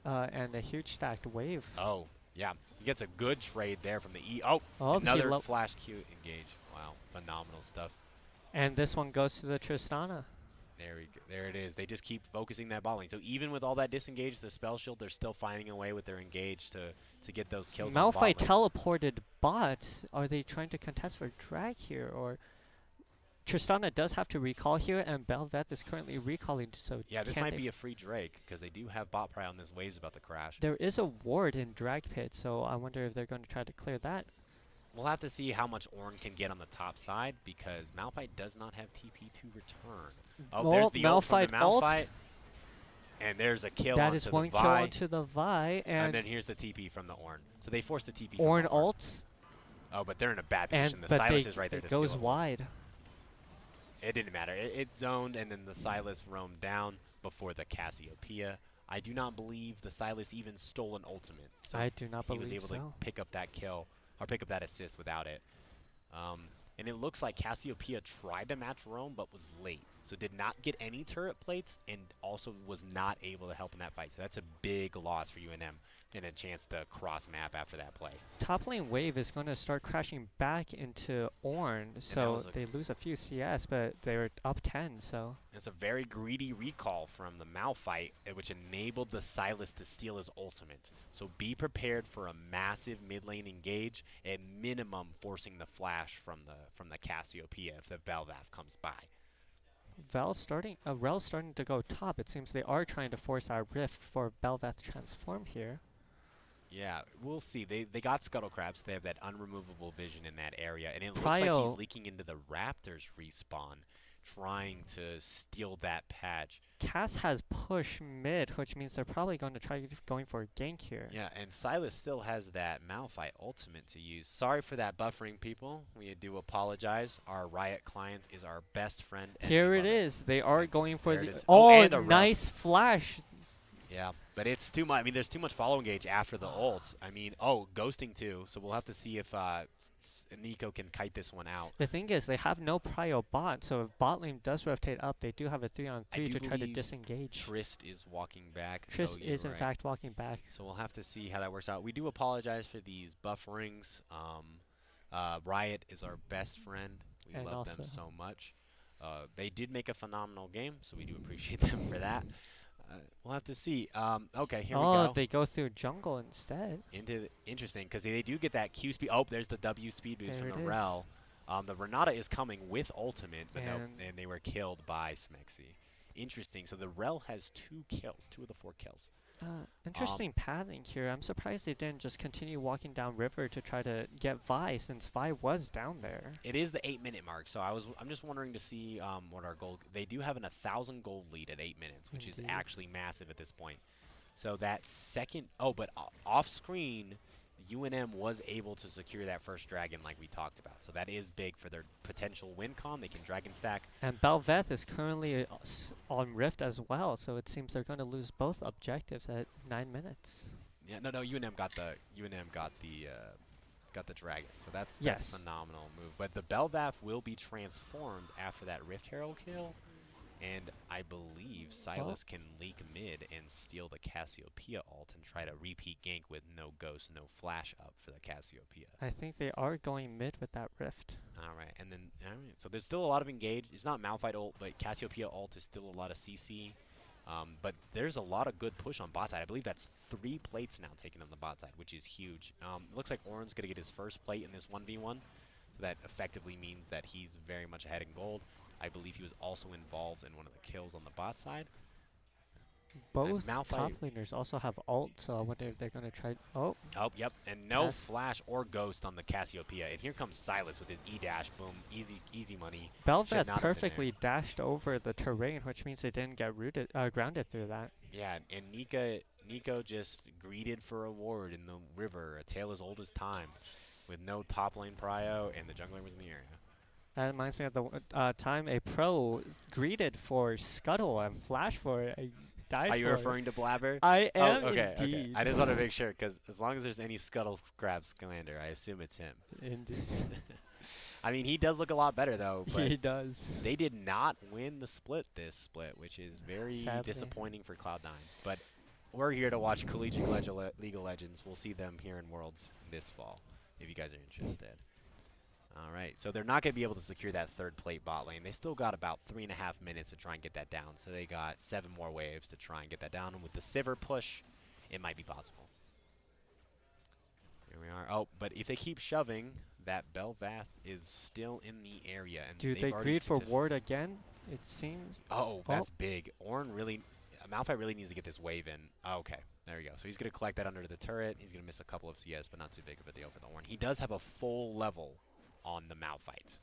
and a huge stacked wave. Oh, yeah. He gets a good trade there from the E. Oh, Oh, another flash Q engage. Wow, phenomenal stuff. And this one goes to the Tristana. There we go. There it is. They just keep focusing that bot lane. So even with all that disengage, the spell shield, they're still finding a way with their engage to get those kills. Malphite teleported bot. Are they trying to contest for drag here, or Tristana does have to recall here, and Belveth is currently recalling. So yeah, this might be a free Drake because they do have bot pry on this wave's about to crash. There is a ward in drag pit, so I wonder if they're going to try to clear that. We'll have to see how much Ornn can get on the top side because Malphite does not have TP to return. Oh, there's the ult from the Malphite. And there's a kill that onto is the one Vi. kill onto the Vi, And then here's the TP from the Ornn. So they forced the TP Ornn from the Ornn. ults. Oh, but they're in a bad position. The But Sylas is right there to it goes steal it. wide. It didn't matter. It zoned, and then the Sylas roamed down before the Cassiopeia. I do not believe the Sylas even stole an ultimate. So I do not he believe was able to pick up that kill, or pick up that assist without it. And it looks like Cassiopeia tried to match Rome, but was late. So did not get any turret plates, and also was not able to help in that fight. So that's a big loss for UNM, and a chance to cross map after that play. Top lane wave is going to start crashing back into Ornn, so they lose a few CS, but they're up 10, so. It's a very greedy recall from the Malphite, which enabled the Sylas to steal his ultimate. So be prepared for a massive mid lane engage, at minimum forcing the flash from the Cassiopeia if the Belveth comes by. Rel's starting to go top. It seems they are trying to force our rift for Belveth transform here. Yeah, we'll see. They got Scuttle Crabs. They have that unremovable vision in that area, and it looks like he's leaking into the Raptors respawn. trying to steal that patch. Cass has push mid, which means they're probably going to try going for a gank here. Yeah, and Silas still has that Malphite ultimate to use. Sorry for that buffering, people. We do apologize. Our Riot client is our best friend, and we Here it love it. is. They are And going for there it the. is. Oh, Oh, and a rub. nice flash. Yeah, but it's too much. I mean, there's too much follow engage after the ult. I mean, oh, ghosting too. So we'll have to see if Nico can kite this one out. The thing is, they have no prio bot, so if bot lane does rotate up, they do have a 3-on-3 do to try to believe disengage. Trist is walking back. Trist so you're is in right. fact walking back. So we'll have to see how that works out. We do apologize for these bufferings. Riot is our best friend. We And love them also- so much. They did make a phenomenal game, so we do appreciate them for that. We'll have to see. Okay, here we Oh, go. they go through jungle instead. Interesting, because they do get that Q speed. Oh, there's the W speed boost There from it the is. Rel. The Renata is coming with ultimate, but no, And- and they were killed by Smexy. Interesting. So the Rel has 2 kills, 2 of the 4 kills. Interesting pathing here. I'm surprised they didn't just continue walking down river to try to get Vi, since Vi was down there. It is the 8-minute mark, so I'm just wondering to see what our goal. They do have an 1,000 gold lead at 8 minutes, which is Indeed. actually massive at this point. So that second, oh, but off screen, UNM was able to secure that first dragon like we talked about. So that is big for their potential win con. They can dragon stack. And Belveth is currently on Rift as well, so it seems they're going to lose both objectives at 9 minutes. Yeah, no, UNM got the got the dragon. So that's Yes. a phenomenal move. But the Belvath will be transformed after that Rift Herald kill. And I believe Silas can leak mid and steal the Cassiopeia ult and try to repeat gank with no ghost, no flash up for the Cassiopeia. I think they are going mid with that Rift. Alright, and then, alright, so there's still a lot of engage. It's not Malphite ult, but Cassiopeia ult is still a lot of CC. But there's a lot of good push on bot side. I believe that's 3 plates now taken on the bot side, which is huge. It looks like Oren's going to get his first plate in this 1v1. So that effectively means that he's very much ahead in gold. I believe he was also involved in one of the kills on the bot side. Both Malphite- top laners also have ult, so I wonder if they're going to try. Oh, Oh, yep, and no Yes. flash or ghost on the Cassiopeia. And here comes Silas with his E-dash. Boom, easy money. Should Belveth not have been there. perfectly dashed over the terrain, which means they didn't get grounded through that. Yeah, and Nico just greeted for a ward in the river, a tale as old as time, with no top lane prio, and the jungler was in the area. That reminds me of the time a pro greeted for Scuttle and Flash for it. I died Are you for it. referring to Blabber? I am okay, indeed. okay. I just want to make sure, because as long as there's any Scuttle Scrab Scamander, I assume it's him. Indeed. I mean, he does look a lot better, though, but He does. they did not win the this split, which is very Sadly. disappointing for Cloud9. But we're here to watch Collegiate League of Legends. We'll see them here in Worlds this fall, if you guys are interested. All right, so they're not going to be able to secure that third plate bot lane. They still got about 3.5 minutes to try and get that down. So they got 7 more waves to try and get that down. And with the Sivir push, it might be possible. Here we are. Oh, but if they keep shoving, that Belvath is still in the area. And Do they've they already greed for success- ward again? It seems. Oh, that's big. Malphite really needs to get this wave in. Oh, okay, there we go. So he's going to collect that under the turret. He's going to miss a couple of CS, but not too big of a deal for the Ornn. He does have a full level on the Malphite,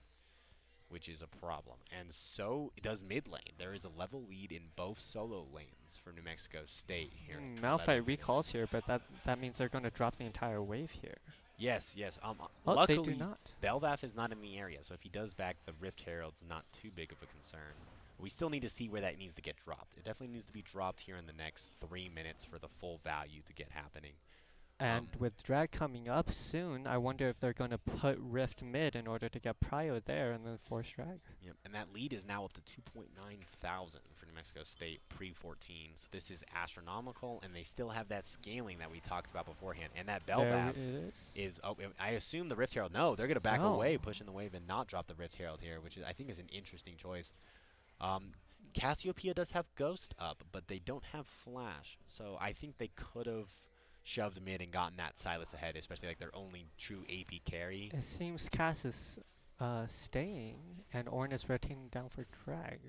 which is a problem. And so does mid lane. There is a level lead in both solo lanes for New Mexico State here. at 11 Malphite minutes. recalls here, but that means they're going to drop the entire wave here. Yes, yes. Oh, Luckily, they do not. Belvath is not in the area, so if he does back the Rift Herald's not too big of a concern. We still need to see where that needs to get dropped. It definitely needs to be dropped here in the next 3 minutes for the full value to get happening. And with drag coming up soon, I wonder if they're going to put Rift mid in order to get prio there and then force drag. Yep, and that lead is now up to 2.9 thousand for New Mexico State pre-14. So this is astronomical, and they still have that scaling that we talked about beforehand. And that There Belvath it is, oh, I assume the Rift Herald. No, they're going to back No. away, pushing the wave, and not drop the Rift Herald here, which is, I think is an interesting choice. Cassiopeia does have Ghost up, but they don't have Flash. So I think they could have shoved mid and gotten that Silas ahead, especially like their only true AP carry. It seems Cass is staying and Ornn is rotating down for drag.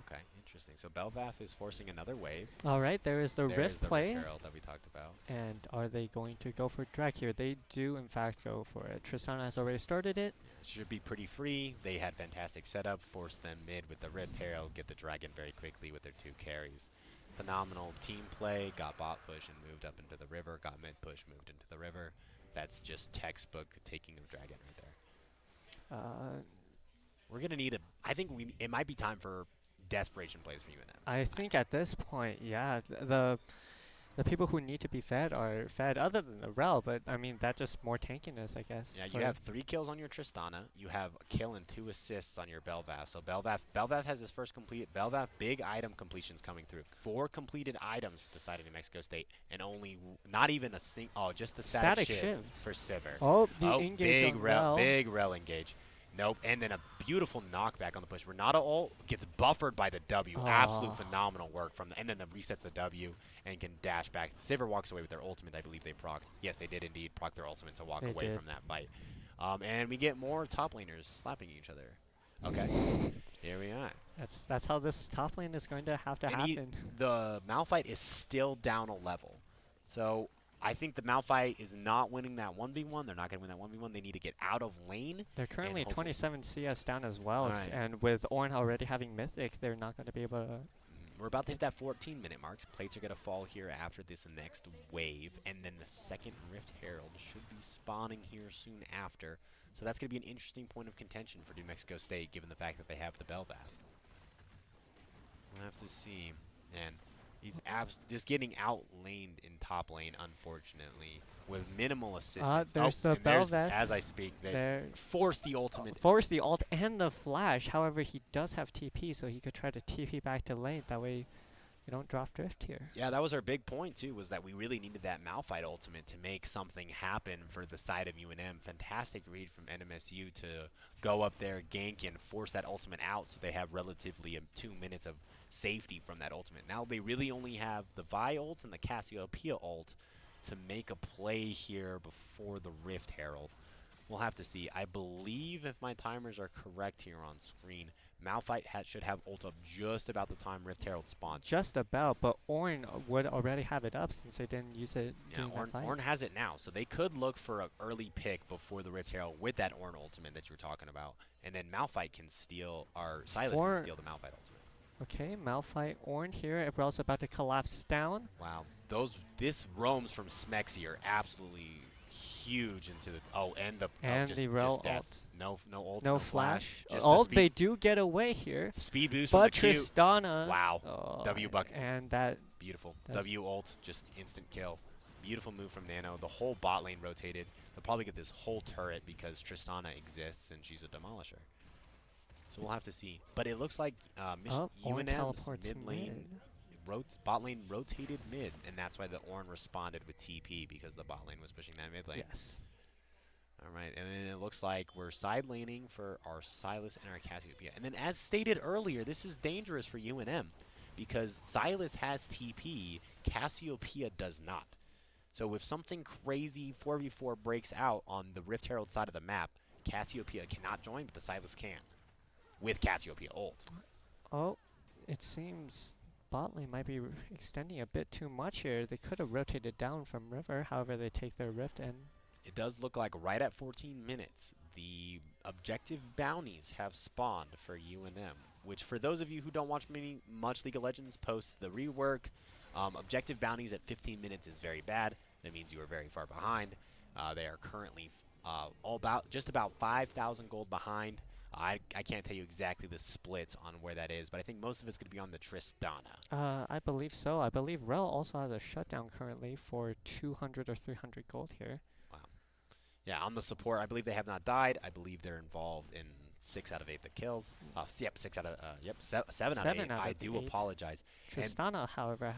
Okay, interesting. So Belvath is forcing another wave. All right, there is the There is Rift the Rift play. Herald that we talked about. And are they going to go for drag here? They do, in fact, go for it. Tristana has already started it. Yeah, should be pretty free. They had fantastic setup, forced them mid with the Rift Herald, get the Dragon very quickly with their 2 carries. Phenomenal team play, got bot push and moved up into the river, got mid push, moved into the river. That's just textbook taking of Dragon right there. Uh, We're gonna need a. I think it might be time for desperation plays for UNM. I think at this point, yeah, the people who need to be fed are fed, other than the Rel. But I mean, that's just more tankiness, I guess. Yeah, you have 3 kills on your Tristana. You have a kill and 2 assists on your Belvath. So Belvath has his first complete. Belvath big item completions coming through. 4 completed items for the side of New Mexico State, and only not even a just the static shiv for Sivir. Oh, the engage on Rel. Big rel engage. Nope, and then a beautiful knockback on the push. Renata ult gets buffered by the W. Absolute phenomenal work from and then the resets the W and can dash back. Sivir walks away with their ultimate. I believe they procced. Yes, they did indeed proc their ultimate to walk away from that fight. And we get more top laners slapping each other. Okay, here we are. That's how this top lane is going to have to happen. The Malphite is still down a level, so I think the Malphite is not winning that 1v1. They're not going to win that 1v1. They need to get out of lane. They're currently 27 CS down as well, and with Ornn already having Mythic, they're not going to be able to... We're about to hit that 14-minute mark. Plates are going to fall here after this next wave, and then the second Rift Herald should be spawning here soon after. So that's going to be an interesting point of contention for New Mexico State, given the fact that they have the Belvath. We'll have to see. And he's just getting outlaned in top lane, unfortunately, with minimal assistance. There's the Belvath. As I speak, they force the ultimate. Force the ult and the flash. However, he does have TP, so he could try to TP back to lane. That way, you don't drop drift here. Yeah, that was our big point, too, was that we really needed that Malphite ultimate to make something happen for the side of UNM. Fantastic read from NMSU to go up there, gank, and force that ultimate out so they have relatively 2 minutes of safety from that ultimate. Now they really only have the Vi ult and the Cassiopeia ult to make a play here before the Rift Herald. We'll have to see. I believe, if my timers are correct here on screen, Malphite should have ult up just about the time Rift Herald spawns. Just about, but Ornn would already have it up since they didn't use it. Yeah, Ornn has it now, so they could look for an early pick before the Rift Herald with that Ornn ultimate that you were talking about, and then Malphite can steal, or Silas can steal the Malphite ultimate. Okay, Malphite, Ornn here. Everyone's about to collapse down. Wow, this roams from Smexy are absolutely huge into the and the Rel ult. No ult, no flash. Just they do get away here. Speed boost but from the Q. Tristana. Wow, W bucket. And that beautiful W ult, just instant kill. Beautiful move from Nano. The whole bot lane rotated. They'll probably get this whole turret because Tristana exists and she's a demolisher. So we'll have to see. But it looks like UNM's mid lane, bot lane rotated mid, and that's why the Ornn responded with TP because the bot lane was pushing that mid lane. Yes. All right, and then it looks like we're side laning for our Silas and our Cassiopeia. And then as stated earlier, this is dangerous for UNM because Silas has TP, Cassiopeia does not. So if something crazy 4v4 breaks out on the Rift Herald side of the map, Cassiopeia cannot join, but the Silas can with Cassiopeia ult. Oh, it seems bot lane might be extending a bit too much here. They could have rotated down from river, however they take their rift in. It does look like right at 14 minutes, the objective bounties have spawned for UNM, which for those of you who don't watch much League of Legends post the rework, objective bounties at 15 minutes is very bad. That means you are very far behind. They are currently just about 5,000 gold behind. I can't tell you exactly the splits on where that is, but I think most of it's going to be on the Tristana. I believe so. I believe Rel also has a shutdown currently for 200 or 300 gold here. Wow. Yeah, on the support, I believe they have not died. I believe they're involved in 6 out of 8 the kills. Yep, 7 out of 8. I do apologize. Tristana, however,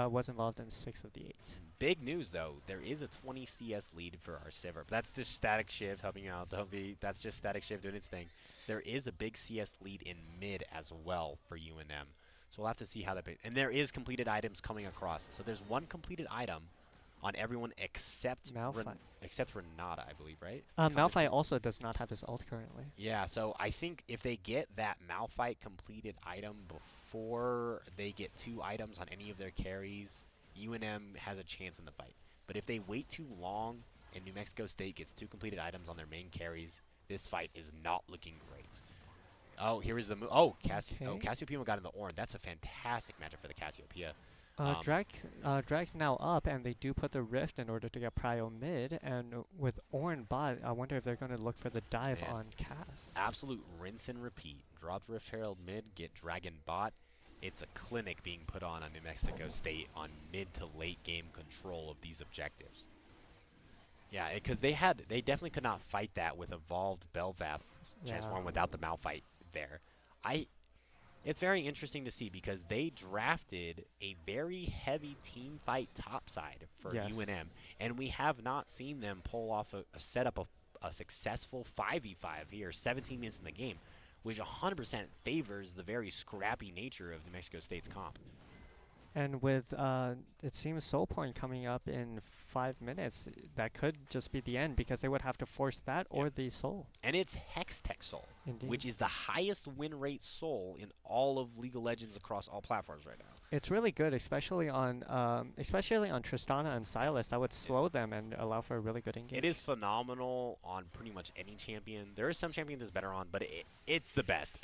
was involved in 6 of the 8. Big news, though. There is a 20 CS lead for our Sivir. That's just Static Shiv helping you out. That's just Static Shiv doing its thing. There is a big CS lead in mid as well for UNM. So we'll have to see how that... And there is completed items coming across. So there's one completed item on everyone Malphite. except Renata, I believe, right? Coming Malphite through. also does not have his ult currently. Yeah, so I think if they get that Malphite completed item before they get 2 items on any of their carries, UNM has a chance in the fight. But if they wait too long and New Mexico State gets 2 completed items on their main carries, this fight is not looking great. Oh, here is the move. Oh, Okay. Cassiopeia got in the Ornn. That's a fantastic matchup for the Cassiopeia. Uh, Um, Drag, Drag's now up, and they do put the Rift in order to get Prio mid, and with Ornn bot, I wonder if they're going to look for the dive man, on Cass. absolute rinse and repeat. Drop Rift Herald mid, get Dragon bot. It's a clinic being put on New Mexico State on mid to late game control of these objectives. Yeah, because they definitely could not fight that with evolved Belvath Yeah. transform without the Malphite there. I It's very interesting to see because they drafted a very heavy team fight topside for Yes. UNM, and we have not seen them pull off a setup of a successful 5v5 here, 17 minutes in the game, which 100% favors the very scrappy nature of New Mexico State's comp. And with, it seems Soul Point coming up in 5 minutes, that could just be the end because they would have to force that or the Soul. And it's Hextech Soul, Indeed. which is the highest win rate Soul in all of League of Legends across all platforms right now. It's really good, especially on Tristana and Silas. That would slow them and allow for a really good engage. It is phenomenal on pretty much any champion. There are some champions it's better on, but it's the best.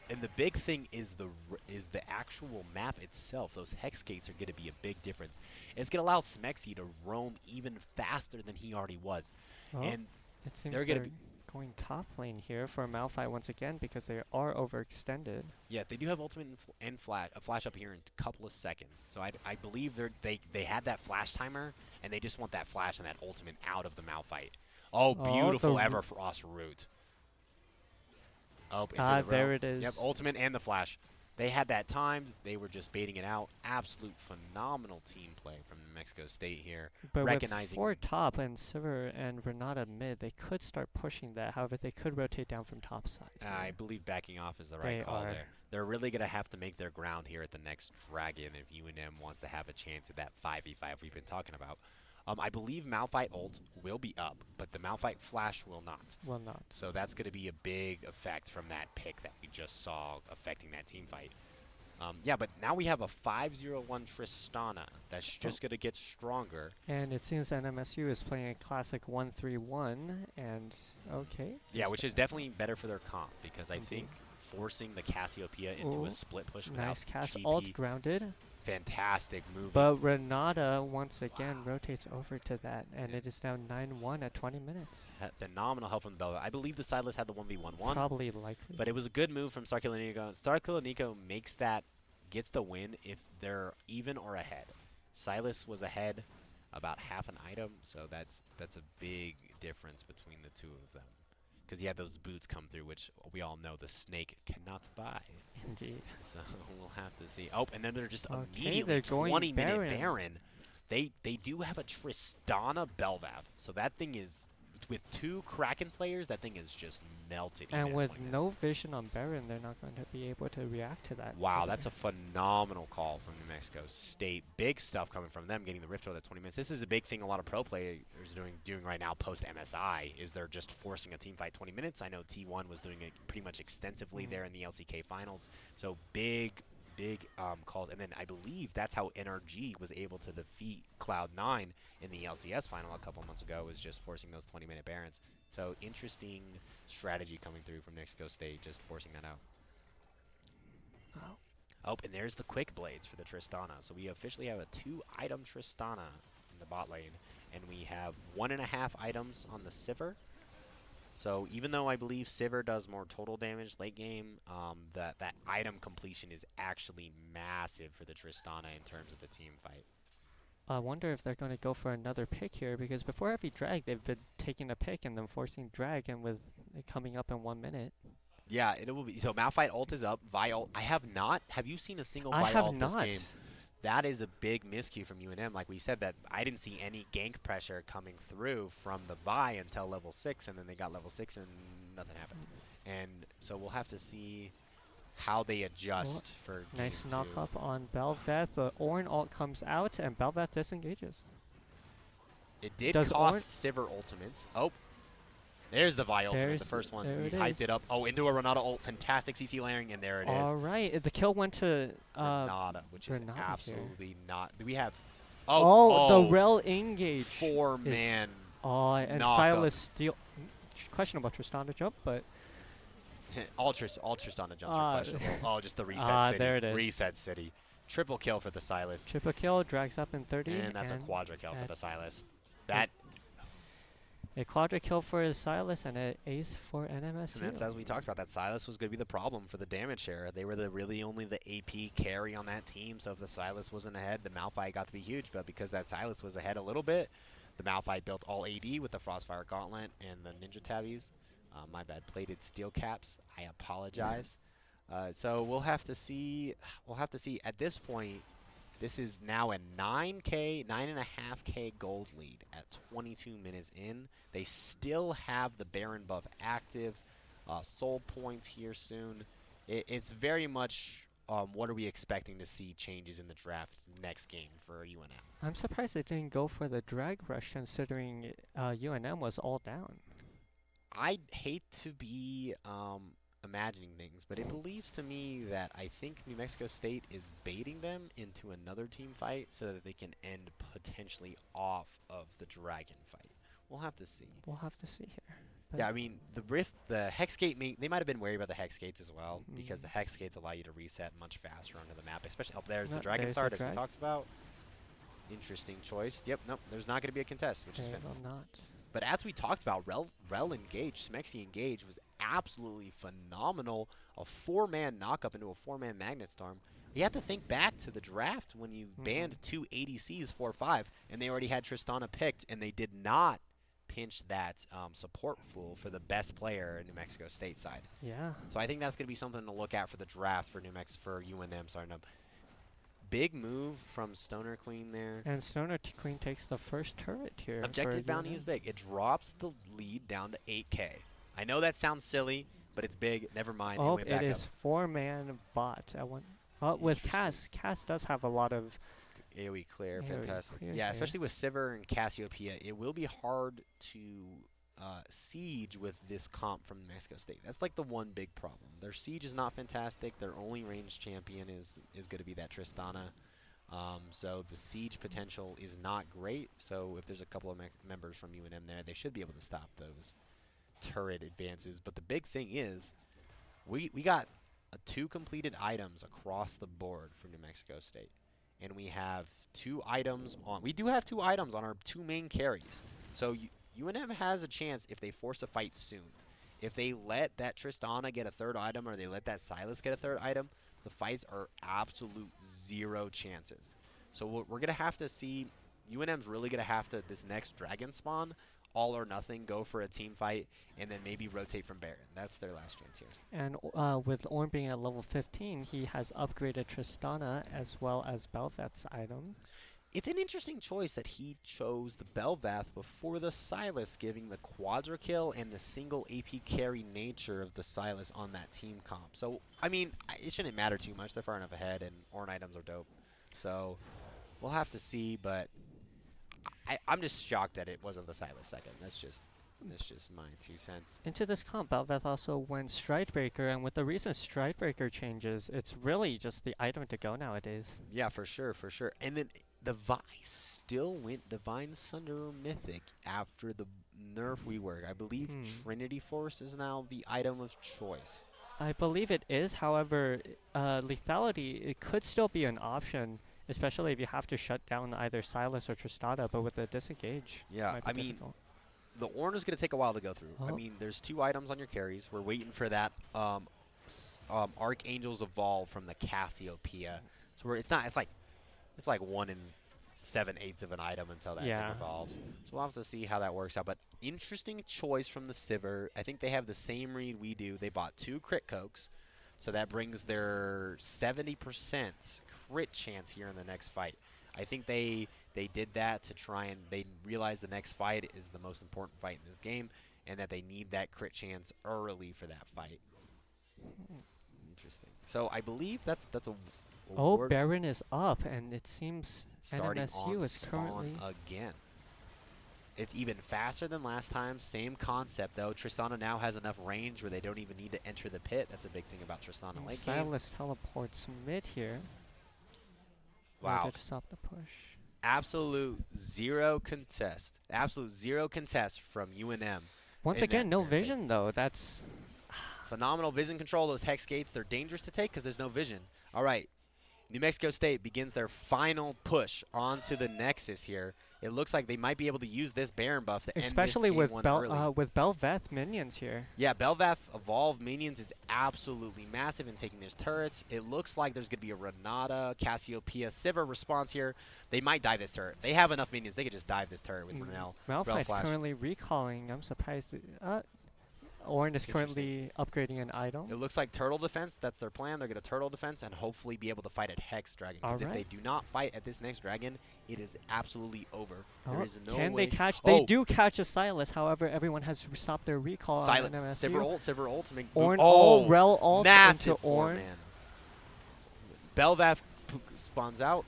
And the big thing is the actual map itself. Those hex gates are going to be a big difference. It's going to allow Smexy to roam even faster than he already was. Oh, And it seems they're they're gonna be going top lane here for Malphite once again because they are overextended. yeah, they do have ultimate and flash up here in a couple of seconds. So I believe they had that flash timer and they just want that flash and that ultimate out of the Malphite. Oh, beautiful Everfrost root. Oh, there it is. Yep, ultimate and the flash. They had that timed. They were just baiting it out. Absolute phenomenal team play from New Mexico State here. But recognizing with 4 top and Sivir and Renata mid, they could start pushing that. However, they could rotate down from top side. I believe backing off is the right call there. They're really going to have to make their ground here at the next Dragon if UNM wants to have a chance at that 5v5 we've been talking about. I believe Malphite ult will be up, but the Malphite flash will not. Will not. So that's going to be a big effect from that pick that we just saw affecting that team fight. Yeah, but now we have a 501 Tristana that's just going to get stronger. And it seems NMSU is playing a classic 1-3-1, and okay. Yeah, which is definitely better for their comp because I think forcing the Cassiopeia into a split push without nice cast, GP, alt grounded. fantastic move. But Renata once again rotates over to that, and it is now 9-1 at 20 minutes. Phenomenal help from Bella. I believe the Silas had the 1v1-1. Probably likely. But it was a good move from Starkiller Nico. Starkiller Nico gets the win if they're even or ahead. Silas was ahead about half an item, so that's a big difference between the two of them. Because he had those boots come through, which we all know the snake cannot buy. Indeed. So we'll have to see. Oh, and then they're just Okay, immediately they're going 20-minute Baron. They do have a Tristana Belvath, so that thing is with 2 Kraken Slayers. That thing is just melted. And with no vision on Baron, they're not going to be able to react to that. Wow, that's a phenomenal call from New Mexico State. Big stuff coming from them, getting the Rift Herald at 20 minutes. This is a big thing a lot of pro players doing right now post MSI, is they're just forcing a team fight 20 minutes. I know T1 was doing it pretty much extensively there in the LCK finals. So big calls. And then I believe that's how NRG was able to defeat Cloud9 in the LCS final a couple months ago, was just forcing those 20-minute Barons. So interesting strategy coming through from New Mexico State, just forcing that out. Oh, and there's the quick blades for the Tristana. So we officially have a 2-item Tristana in the bot lane, and we have 1.5 items on the Sivir. So even though I believe Sivir does more total damage late game, that item completion is actually massive for the Tristana in terms of the team fight. I wonder if they're going to go for another pick here, because before every drag, they've been taking a pick and then forcing drag, and with it coming up in 1 minute. Yeah, it will be. So Malphite ult is up. Vi ult. I have not. Have you seen a single Vi I have ult this not. game? That is a big miscue from UNM. Like we said, that I didn't see any gank pressure coming through from the Vi until level 6, and then they got level 6 and nothing happened. And so we'll have to see how they adjust for Nice game knock 2. up on Belvath. The Ornn ult comes out, and Belvath disengages. It did Does Orange? cost Sivir ultimate. Oh, there's the Vi ultimate, the first one. There He it hyped it is. up. Oh, into a Renata ult. Fantastic CC layering, and there it is. All right, the kill went to Renata, which is Renata here. absolutely not. Do we have? Oh, the Oh, rel engage. four-man Oh, and knockup. Silas steal. Questionable Tristana jump, but Tristana jumps are questionable. Oh, just the reset city. there it is. Reset city. Triple kill for the Silas. Triple kill drags up in 30, And that's a quadra kill for at the Silas. That a quadra kill for Silas and an ace for NMSU. and that's as we talked about. That Silas was going to be the problem for the damage share. They were really only the AP carry on that team. So if the Silas wasn't ahead, the Malphite got to be huge. But because that Silas was ahead a little bit, the Malphite built all AD with the Frostfire Gauntlet and the Ninja Tabbies. My bad, plated steel caps. I apologize. So we'll have to see. We'll have to see. At this point, this is now a 9.5K gold lead at 22 minutes in. They still have the Baron buff active. Soul points here soon. It's very much what are we expecting to see changes in the draft next game for UNM. I'm surprised they didn't go for the drag rush considering UNM was all down. I hate to be imagining things, but it believes to me that I think New Mexico State is baiting them into another team fight so that they can end potentially off of the Dragon fight. We'll have to see. We'll have to see here. But Yeah, I mean, the Rift, the Hex Gate, they might have been worried about the Hex Gates as well, because the Hex Gates allow you to reset much faster onto the map, especially up there's the Dragon there's Start, the as we talked about. Interesting choice. Yep, nope, there's not going to be a contest, which is they fantastic. will not. But as we talked about, Rel Engage, Smexy Engage was absolutely phenomenal. A 4-man knockup into a 4-man Magnet Storm. You have to think back to the draft when you banned two ADCs 4-5, and they already had Tristana picked, and they did not pinch that support pool for the best player in New Mexico State side. Yeah. So I think that's going to be something to look at for the draft for UNM. Sorry, no. Big move from Stoner Queen there. And Stoner Queen takes the first turret here. Objective bounty is big. It drops the lead down to 8K. I know that sounds silly, but it's big. Never mind. Oh, It went back it is 4-man bot. With Cass. Cass does have a lot of AoE clear. AoE Fantastic. clear Yeah, here. especially with Sivir and Cassiopeia, it will be hard to siege with this comp from Mexico State. That's like the one big problem. Their siege is not fantastic. Their only ranged champion is going to be that Tristana. So the siege potential is not great. So if there's a couple of members from UNM there, they should be able to stop those turret advances. But the big thing is, we got 2 completed items across the board for New Mexico State. And we have 2 items on. We do have 2 items on our 2 main carries. So UNM has a chance if they force a fight soon. If they let that Tristana get a 3rd item, or they let that Silas get a 3rd item, the fights are absolute 0 chances. So we're going to have to see. UNM's really going to have to, this next Dragon spawn, all or nothing, go for a team fight, and then maybe rotate from Baron. That's their last chance here. And with Orn being at level 15, he has upgraded Tristana as well as Bel'Veth's item. It's an interesting choice that he chose the Bel'Veth before the Silas, giving the quadra kill and the single AP carry nature of the Silas on that team comp. So, I mean, it shouldn't matter too much. They're far enough ahead, and Orn items are dope. So, we'll have to see, but I'm just shocked that it wasn't the Silas second. That's just my 2 cents. Into this comp, Bel'Veth also went Stridebreaker, and with the recent Stridebreaker changes, it's really just the item to go nowadays. Yeah, for sure, for sure. And then the Vi still went Divine Sunder Mythic after the nerf rework. I believe Trinity Force is now the item of choice. I believe it is. However, lethality, it could still be an option, especially if you have to shut down either Silas or Tristana, but with the disengage. Yeah, I mean, the Orn is going to take a while to go through. I mean, there's 2 items on your carries. We're waiting for that Archangel's Evolve from the Cassiopeia. So it's like 1 in 7/8 of an item until that thing evolves. So we'll have to see how that works out. But interesting choice from the Sivir. I think they have the same read we do. They bought 2 crit cokes, so that brings their 70% crit chance here in the next fight. I think they did that to try and they realize the next fight is the most important fight in this game, and that they need that crit chance early for that fight. Interesting. So I believe that's a Baron is up, and it seems starting NMSU on is currently again. It's even faster than last time. Same concept though. Tristana now has enough range where they don't even need to enter the pit. That's a big thing about Tristana And late game. Silas teleports mid here. Wow. To stop the push. Absolute zero contest. Absolute zero contest from UNM. Once in again, that no Baron take. vision though. That's Phenomenal vision control. Those hex gates, they're dangerous to take because there's no vision. All right. New Mexico State begins their final push onto the Nexus here. It looks like they might be able to use this Baron buff to especially end this game early. with Belveth minions here. Yeah, Belvath Evolved Minions is absolutely massive in taking these turrets. It looks like there's going to be a Renata, Cassiopeia, Sivir response here. They might dive this turret. They have enough minions. They could just dive this turret with Renel. Malphite's currently recalling. I'm surprised. Ornn is currently upgrading an item. It looks like turtle defense. That's their plan. They're going to turtle defense and hopefully be able to fight at Hex Dragon. Because if they do not fight at this next dragon, it is absolutely over. There is no way. Can they catch? They do catch a Silas. However, everyone has stopped their recall on NMSU. Sivir ult to make Ornn, Rel ult into Ornn. Belvath spawns out.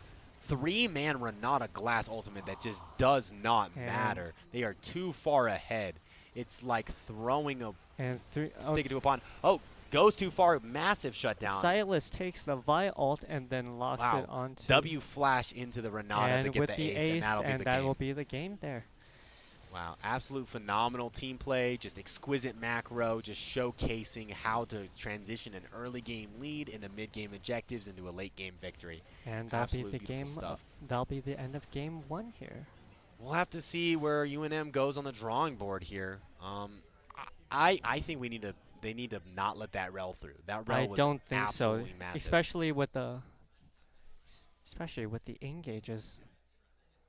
3-man Renata Glass ultimate that just does not matter. They are too far ahead. It's like throwing a stick into a pond. Oh, goes too far. Massive shutdown. Silas takes the Vi ult and then locks it onto W flash into the Renata to get the ace, and that will be the game there. Wow, absolute phenomenal team play. Just exquisite macro, just showcasing how to transition an early game lead into mid game objectives into a late game victory. And that'll be the game. That'll be the end of game 1 here. We'll have to see where UNM goes on the drawing board here. I think they need to not let that Rel through. That Rel was don't think so, massive. especially with the engages.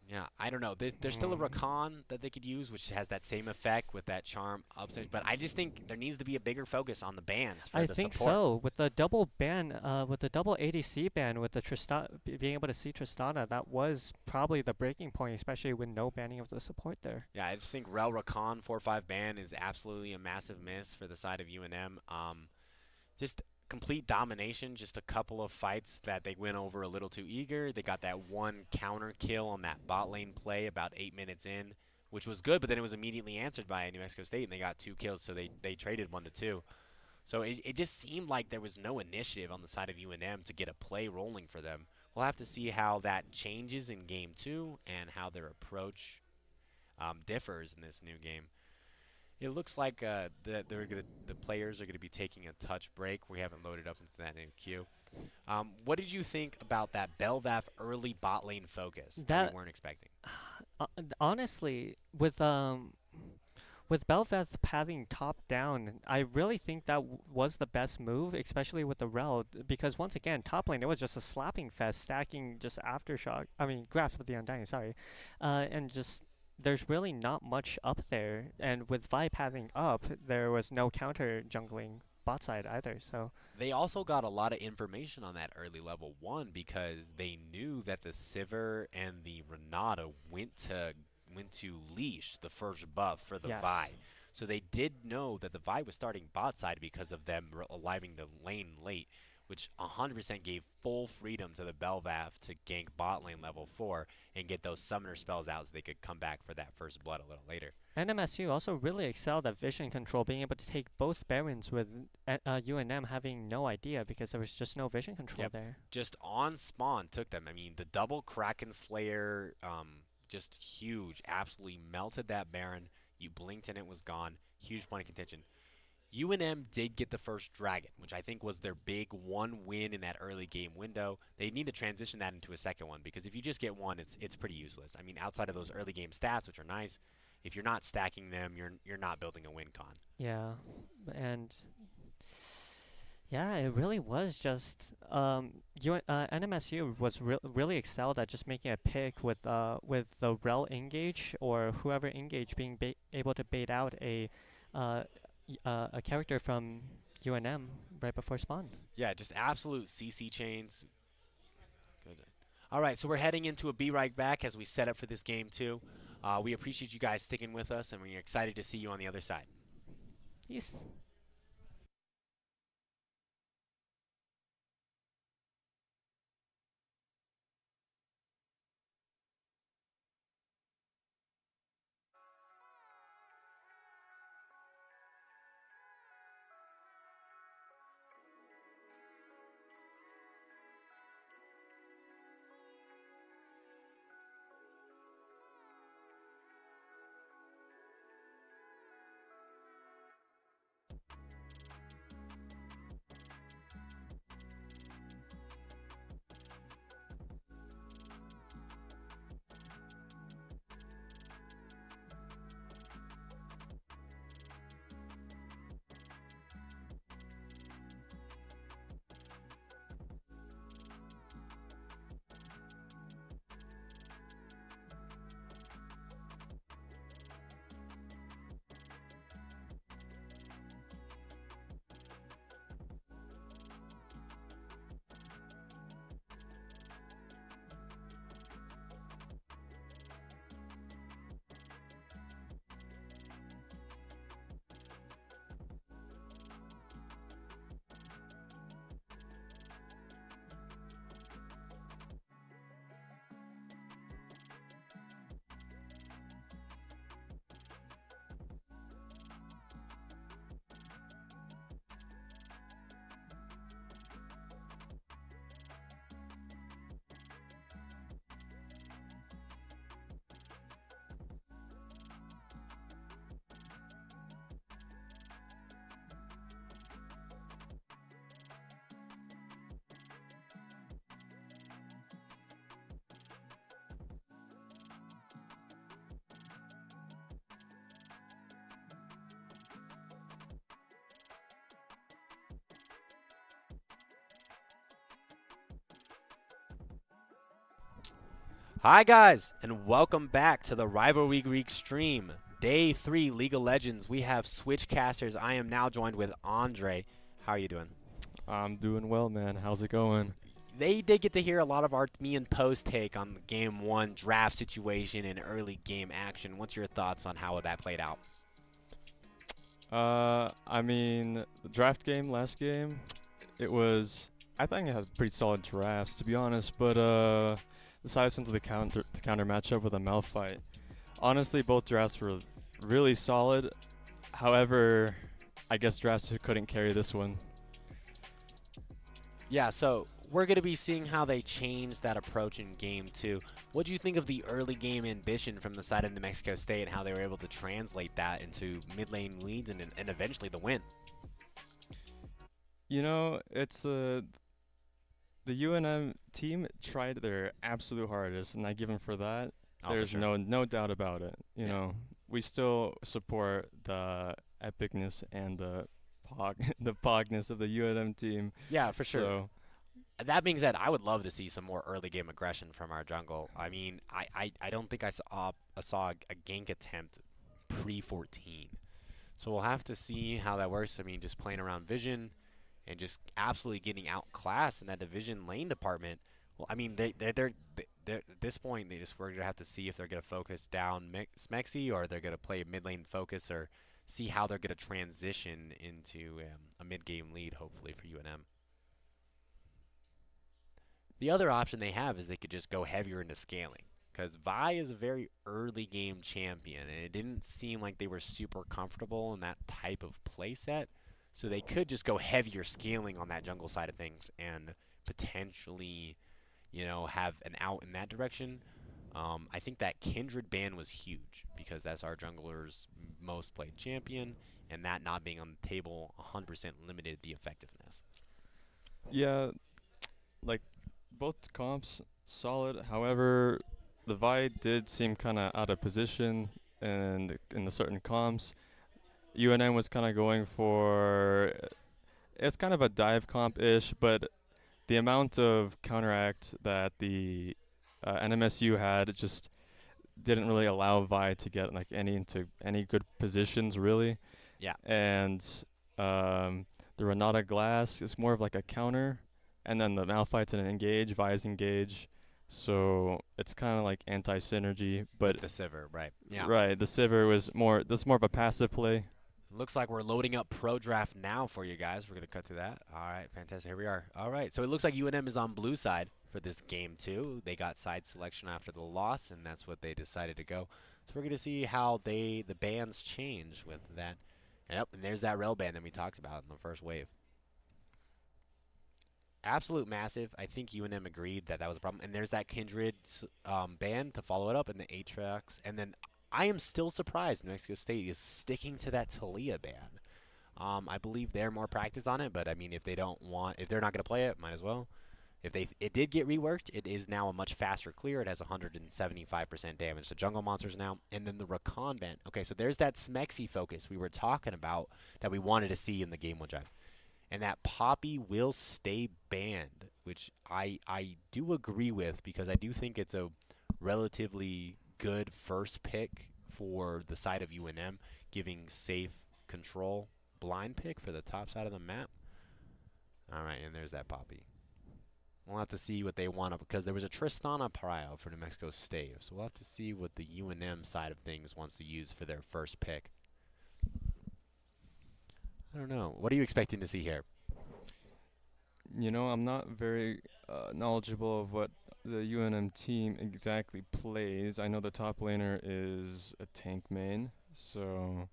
Yeah, I don't know. There's still a Rakan that they could use, which has that same effect with that charm upstage. But I just think there needs to be a bigger focus on the bans for the support. I think so. With the double ban, with the double ADC ban, with the being able to see Tristana, that was probably the breaking point, especially with no banning of the support there. Yeah, I just think Rel Rakan 4/5 ban is absolutely a massive miss for the side of UNM. Just complete domination, just a couple of fights that they went over a little too eager. They got that one counter kill on that bot lane play about 8 minutes in, which was good, but then it was immediately answered by New Mexico State, and they got 2 kills, so they traded 1-2. So it just seemed like there was no initiative on the side of UNM to get a play rolling for them. We'll have to see how that changes in Game 2 and how their approach differs in this new game. It looks like the players are going to be taking a touch break. We haven't loaded up into that new queue. What did you think about that Belvath early bot lane focus that we weren't expecting? Honestly, with Belvath having top down, I really think that was the best move, especially with the Rel, because once again, top lane, it was just a slapping fest, stacking just Grasp of the Undying, sorry, and just... There's really not much up there, and with Vibe having up, there was no counter jungling bot side either. So they also got a lot of information on that early level 1 because they knew that the Sivir and the Renata went to leash the first buff for the Vi. So they did know that the Vi was starting bot side because of them arriving the lane late, which 100% gave full freedom to the Belvath to gank bot lane level 4 and get those summoner spells out so they could come back for that first blood a little later. NMSU also really excelled at vision control, being able to take both Barons with UNM having no idea because there was just no vision control there. Just on spawn took them. I mean, the double Kraken Slayer, just huge. Absolutely melted that Baron. You blinked and it was gone. Huge point of contention. UNM did get the first dragon, which I think was their big one win in that early game window. They need to transition that into a second one because if you just get one, it's pretty useless. I mean, outside of those early game stats, which are nice, if you're not stacking them, you're not building a win con. Yeah, and it really was just NMSU was really excelled at just making a pick with the Rel engage or whoever engage being able to bait out a character from UNM right before spawn. Yeah, just absolute CC chains. Good. All right, so we're heading into a Be Right Back as we set up for this game too. We appreciate you guys sticking with us, and we're excited to see you on the other side. Yes. Hi, guys, and welcome back to the Rivalry Week stream. Day 3 League of Legends. We have Switchcasters. I am now joined with Andre. How are you doing? I'm doing well, man. How's it going? They did get to hear a lot of me and Poe's take on the game 1 draft situation and early game action. What's your thoughts on how that played out? I mean, the draft game last game, it was. I think it had pretty solid drafts, to be honest. But decided into the counter matchup with a Malphite. Honestly, both drafts were really solid. However, I guess drafts couldn't carry this one. Yeah, so we're going to be seeing how they change that approach in game 2. What do you think of the early game ambition from the side of New Mexico State and how they were able to translate that into mid lane leads and eventually the win? It's the UNM team tried their absolute hardest, and I give them for that. Oh, for There's sure. no doubt about it. Yeah. We still support the epicness and the the pogness of the UNM team. Yeah, for sure. So That being said, I would love to see some more early game aggression from our jungle. I mean, I don't think I saw a gank attempt pre 14. So we'll have to see how that works. I mean, just playing around vision and just absolutely getting outclassed in that division lane department. Well, I mean, they're at this point, we're gonna have to see if they're gonna focus down Smexy or they're gonna play mid lane focus or see how they're gonna transition into a mid game lead, hopefully for UNM. The other option they have is they could just go heavier into scaling. Because Vi is a very early game champion, and it didn't seem like they were super comfortable in that type of playset. So they could just go heavier scaling on that jungle side of things and potentially, have an out in that direction. I think that Kindred ban was huge because that's our jungler's most played champion, and that not being on the table 100% limited the effectiveness. yeah, like both comps solid. However, the Vi did seem kind of out of position and in the certain comps. UNM was kind of going for it's kind of a dive comp ish, but the amount of counteract that the NMSU had just didn't really allow Vi to get like any good positions really. Yeah. And the Renata Glass is more of like a counter, and then the Malphite's an engage, Vi's engage. So it's kind of like anti synergy, With but the Sivir, right? Yeah. right, the Sivir was more. This is more of a passive play. Looks like we're loading up Pro Draft now for you guys. We're going to cut to that. All right, fantastic. Here we are. All right, so it looks like UNM is on blue side for this game, too. They got side selection after the loss, and that's what they decided to go. So we're going to see how the bans change with that. Yep, and there's that rail ban that we talked about in the first wave. Absolute massive. I think UNM agreed that that was a problem. And there's that Kindred ban to follow it up in the Aatrox. And then I am still surprised New Mexico State is sticking to that Talia ban. I believe they're more practiced on it, but I mean, if they're not going to play it, might as well. It did get reworked, it is now a much faster clear. It has 175% damage to jungle monsters now. And then the Rakan ban. Okay, so there's that Smexy focus we were talking about that we wanted to see in the game one drive, and that Poppy will stay banned, which I do agree with because I do think it's a relatively good first pick for the side of UNM, giving safe control blind pick for the top side of the map. All right, and there's that Poppy. We'll have to see what they want to, because there was a Tristana Prio for New Mexico State, so we'll have to see what the UNM side of things wants to use for their first pick. I don't know. What are you expecting to see here? I'm not very knowledgeable of what the UNM team exactly plays. I know the top laner is a tank main, so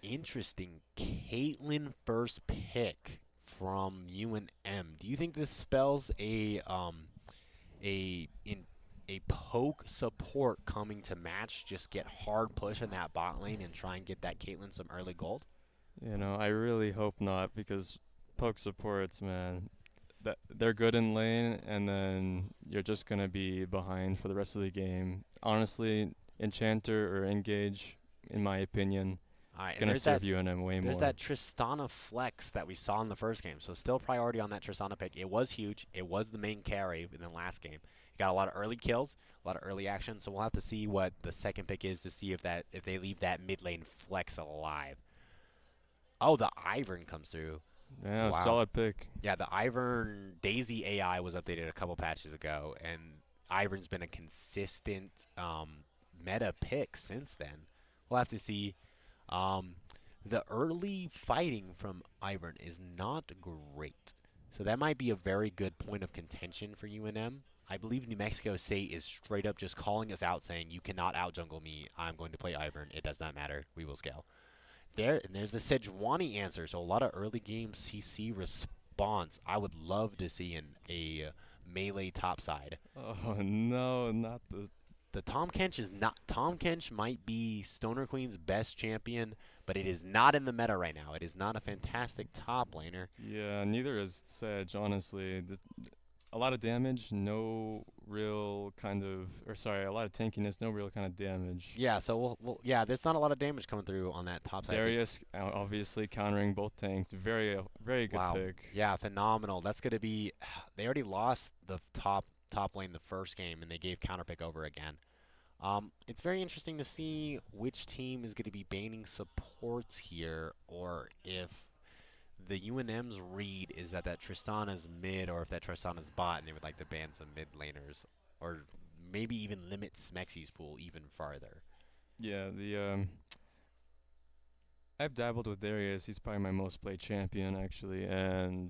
Interesting. Caitlyn first pick from UNM. Do you think this spells a in a poke support coming to match? Just get hard push in that bot lane and try and get that Caitlyn some early gold. I really hope not because poke supports, man, that they're good in lane, and then you're just gonna be behind for the rest of the game. Honestly, Enchanter or Engage, in my opinion, All right, and Gonna serve UNM way there's more. that Tristana flex that we saw in the first game. So still priority on that Tristana pick. It was huge. It was the main carry in the last game. It got a lot of early kills, a lot of early action. So we'll have to see what the second pick is to see if they leave that mid lane flex alive. Oh, the Ivern comes through. Yeah, Wow. solid pick. Yeah, the Ivern Daisy AI was updated a couple patches ago, and Ivern's been a consistent meta pick since then. We'll have to see. Um, the early fighting from Ivern is not great, so that might be a very good point of contention for UNM. I believe New Mexico State is straight up just calling us out, saying you cannot out jungle me. I'm going to play Ivern. It does not matter. We will scale. There's the Sejuani answer. So a lot of early game CC response. I would love to see in a melee topside. Oh no, not the. The Tom Kench is not. Tom Kench might be Stoner Queen's best champion, but it is not in the meta right now. It is not a fantastic top laner. Yeah, neither is Sedge, honestly. A lot of damage, no real kind of, or sorry, a lot of tankiness, no real kind of damage. Yeah, so yeah, there's not a lot of damage coming through on that top side. Darius, obviously countering both tanks. Very good Wow. pick. Yeah, phenomenal. That's gonna be. They already lost the top lane the first game, and they gave counterpick over again. It's very interesting to see which team is going to be banning supports here, or if the UNM's read is that Tristana's mid, or if that Tristana's bot, and they would like to ban some mid laners, or maybe even limit Smexy's pool even farther. Yeah, I've dabbled with Darius. He's probably my most played champion actually, and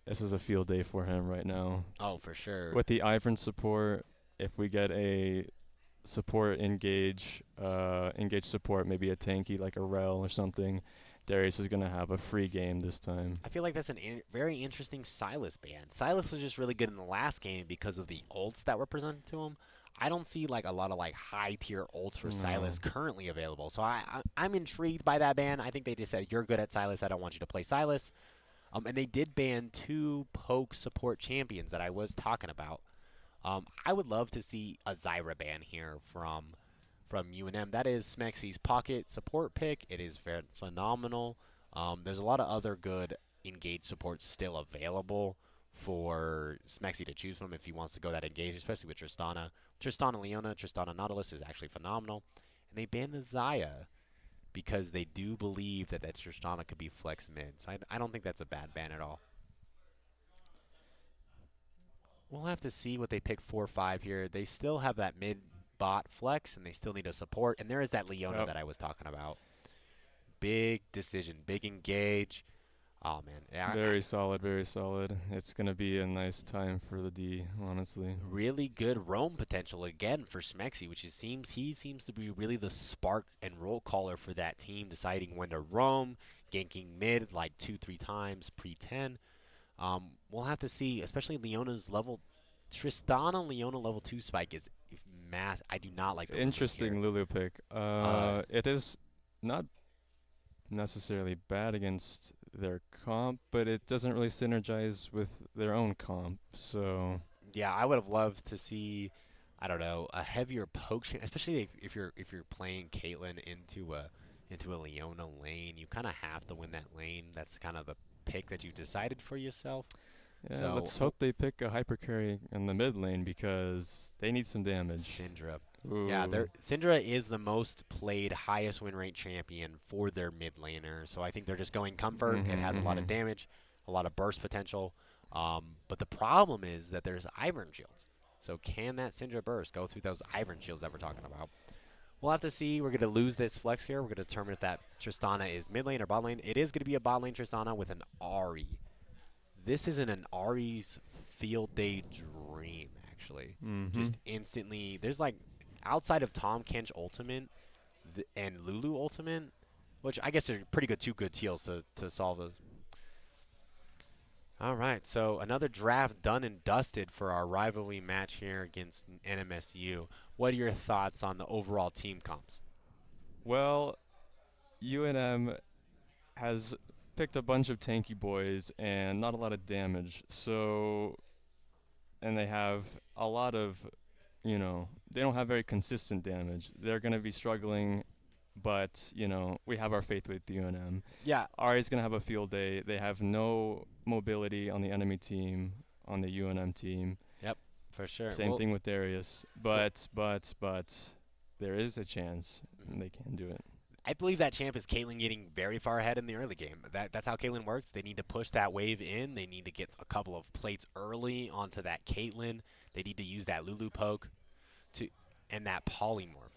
this is a field day for him right now. Oh, for sure. With the Ivern support, if we get a support engage support, maybe a tanky like a Rel or something, Darius is gonna have a free game this time. I feel like that's a very interesting Silas ban. Silas was just really good in the last game because of the ults that were presented to him. I don't see like a lot of like high tier ults for No. Silas currently available. So I'm intrigued by that ban. I think they just said you're good at Silas. I don't want you to play Silas. And they did ban two poke support champions that I was talking about. I would love to see a Zyra ban here from UNM. That is Smexy's pocket support pick. It is very phenomenal. There's a lot of other good engage supports still available for Smexy to choose from if he wants to go that engage, especially with Tristana. Tristana Leona, Tristana Nautilus is actually phenomenal. And they banned the Zaya because they do believe that Tristana could be flex mid. So I don't think that's a bad ban at all. We'll have to see what they pick 4-5 here. They still have that mid bot flex, and they still need a support. And there is that Leona that I was talking about. Big decision, big engage. Oh, man. Yeah, Very solid, very solid. It's going to be a nice time for the D, honestly. really good roam potential again for Smexy, which he seems to be really the spark and roll caller for that team, deciding when to roam, ganking mid like 2-3 times pre-10. We'll have to see, especially Leona's level. Tristana Leona level 2 spike is mass. I do not like the Interesting Lulu pick. It is not necessarily bad against their comp, but it doesn't really synergize with their own comp. So yeah, I would have loved to see, I don't know, a heavier poke, especially if you're playing Caitlyn into a Leona lane. You kind of have to win that lane. That's kind of the pick that you decided for yourself. yeah, So let's hope they pick a hyper carry in the mid lane because they need some damage. Syndra. Ooh. Yeah, Syndra is the most played, highest win rate champion for their mid laner. So I think they're just going comfort. It has a lot of damage, a lot of burst potential. But the problem is that there's Ivern shields. So can that Syndra burst go through those Ivern shields that we're talking about? We'll have to see. We're going to lose this flex here. We're going to determine if that Tristana is mid lane or bot lane. It is going to be a bot lane Tristana with an Ahri. This isn't an Ahri's field day dream, actually. Just instantly. There's like, outside of Tom Kench Ultimate and Lulu Ultimate, which I guess are pretty good, two good teals to solve those. All right, so another draft done and dusted for our rivalry match here against NMSU. What are your thoughts on the overall team comps? Well, UNM has picked a bunch of tanky boys and not a lot of damage. So, and they have a lot of, they don't have very consistent damage. They're going to be struggling but we have our faith with the UNM. Yeah, Ari's gonna have a field day. They have no mobility on the enemy team, on the UNM team. yep, for sure. Same thing with Darius. But there is a chance Mhm. they can do it. I believe that champ is Caitlyn getting very far ahead in the early game. That's how Caitlyn works. They need to push that wave in. They need to get a couple of plates early onto that Caitlyn. They need to use that Lulu poke to and that polymorph.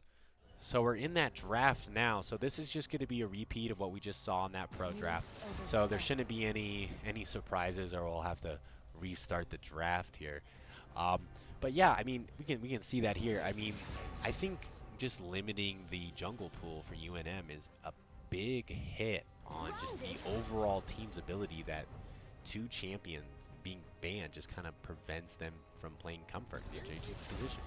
So we're in that draft now. So this is just going to be a repeat of what we just saw in that pro draft. So there shouldn't be any surprises, or we'll have to restart the draft here. Um, but yeah, I mean, we can see that here. I mean, I think just limiting the jungle pool for UNM is a big hit on just the overall team's ability. That two champions being banned just kind of prevents them from playing comfort in the JG position.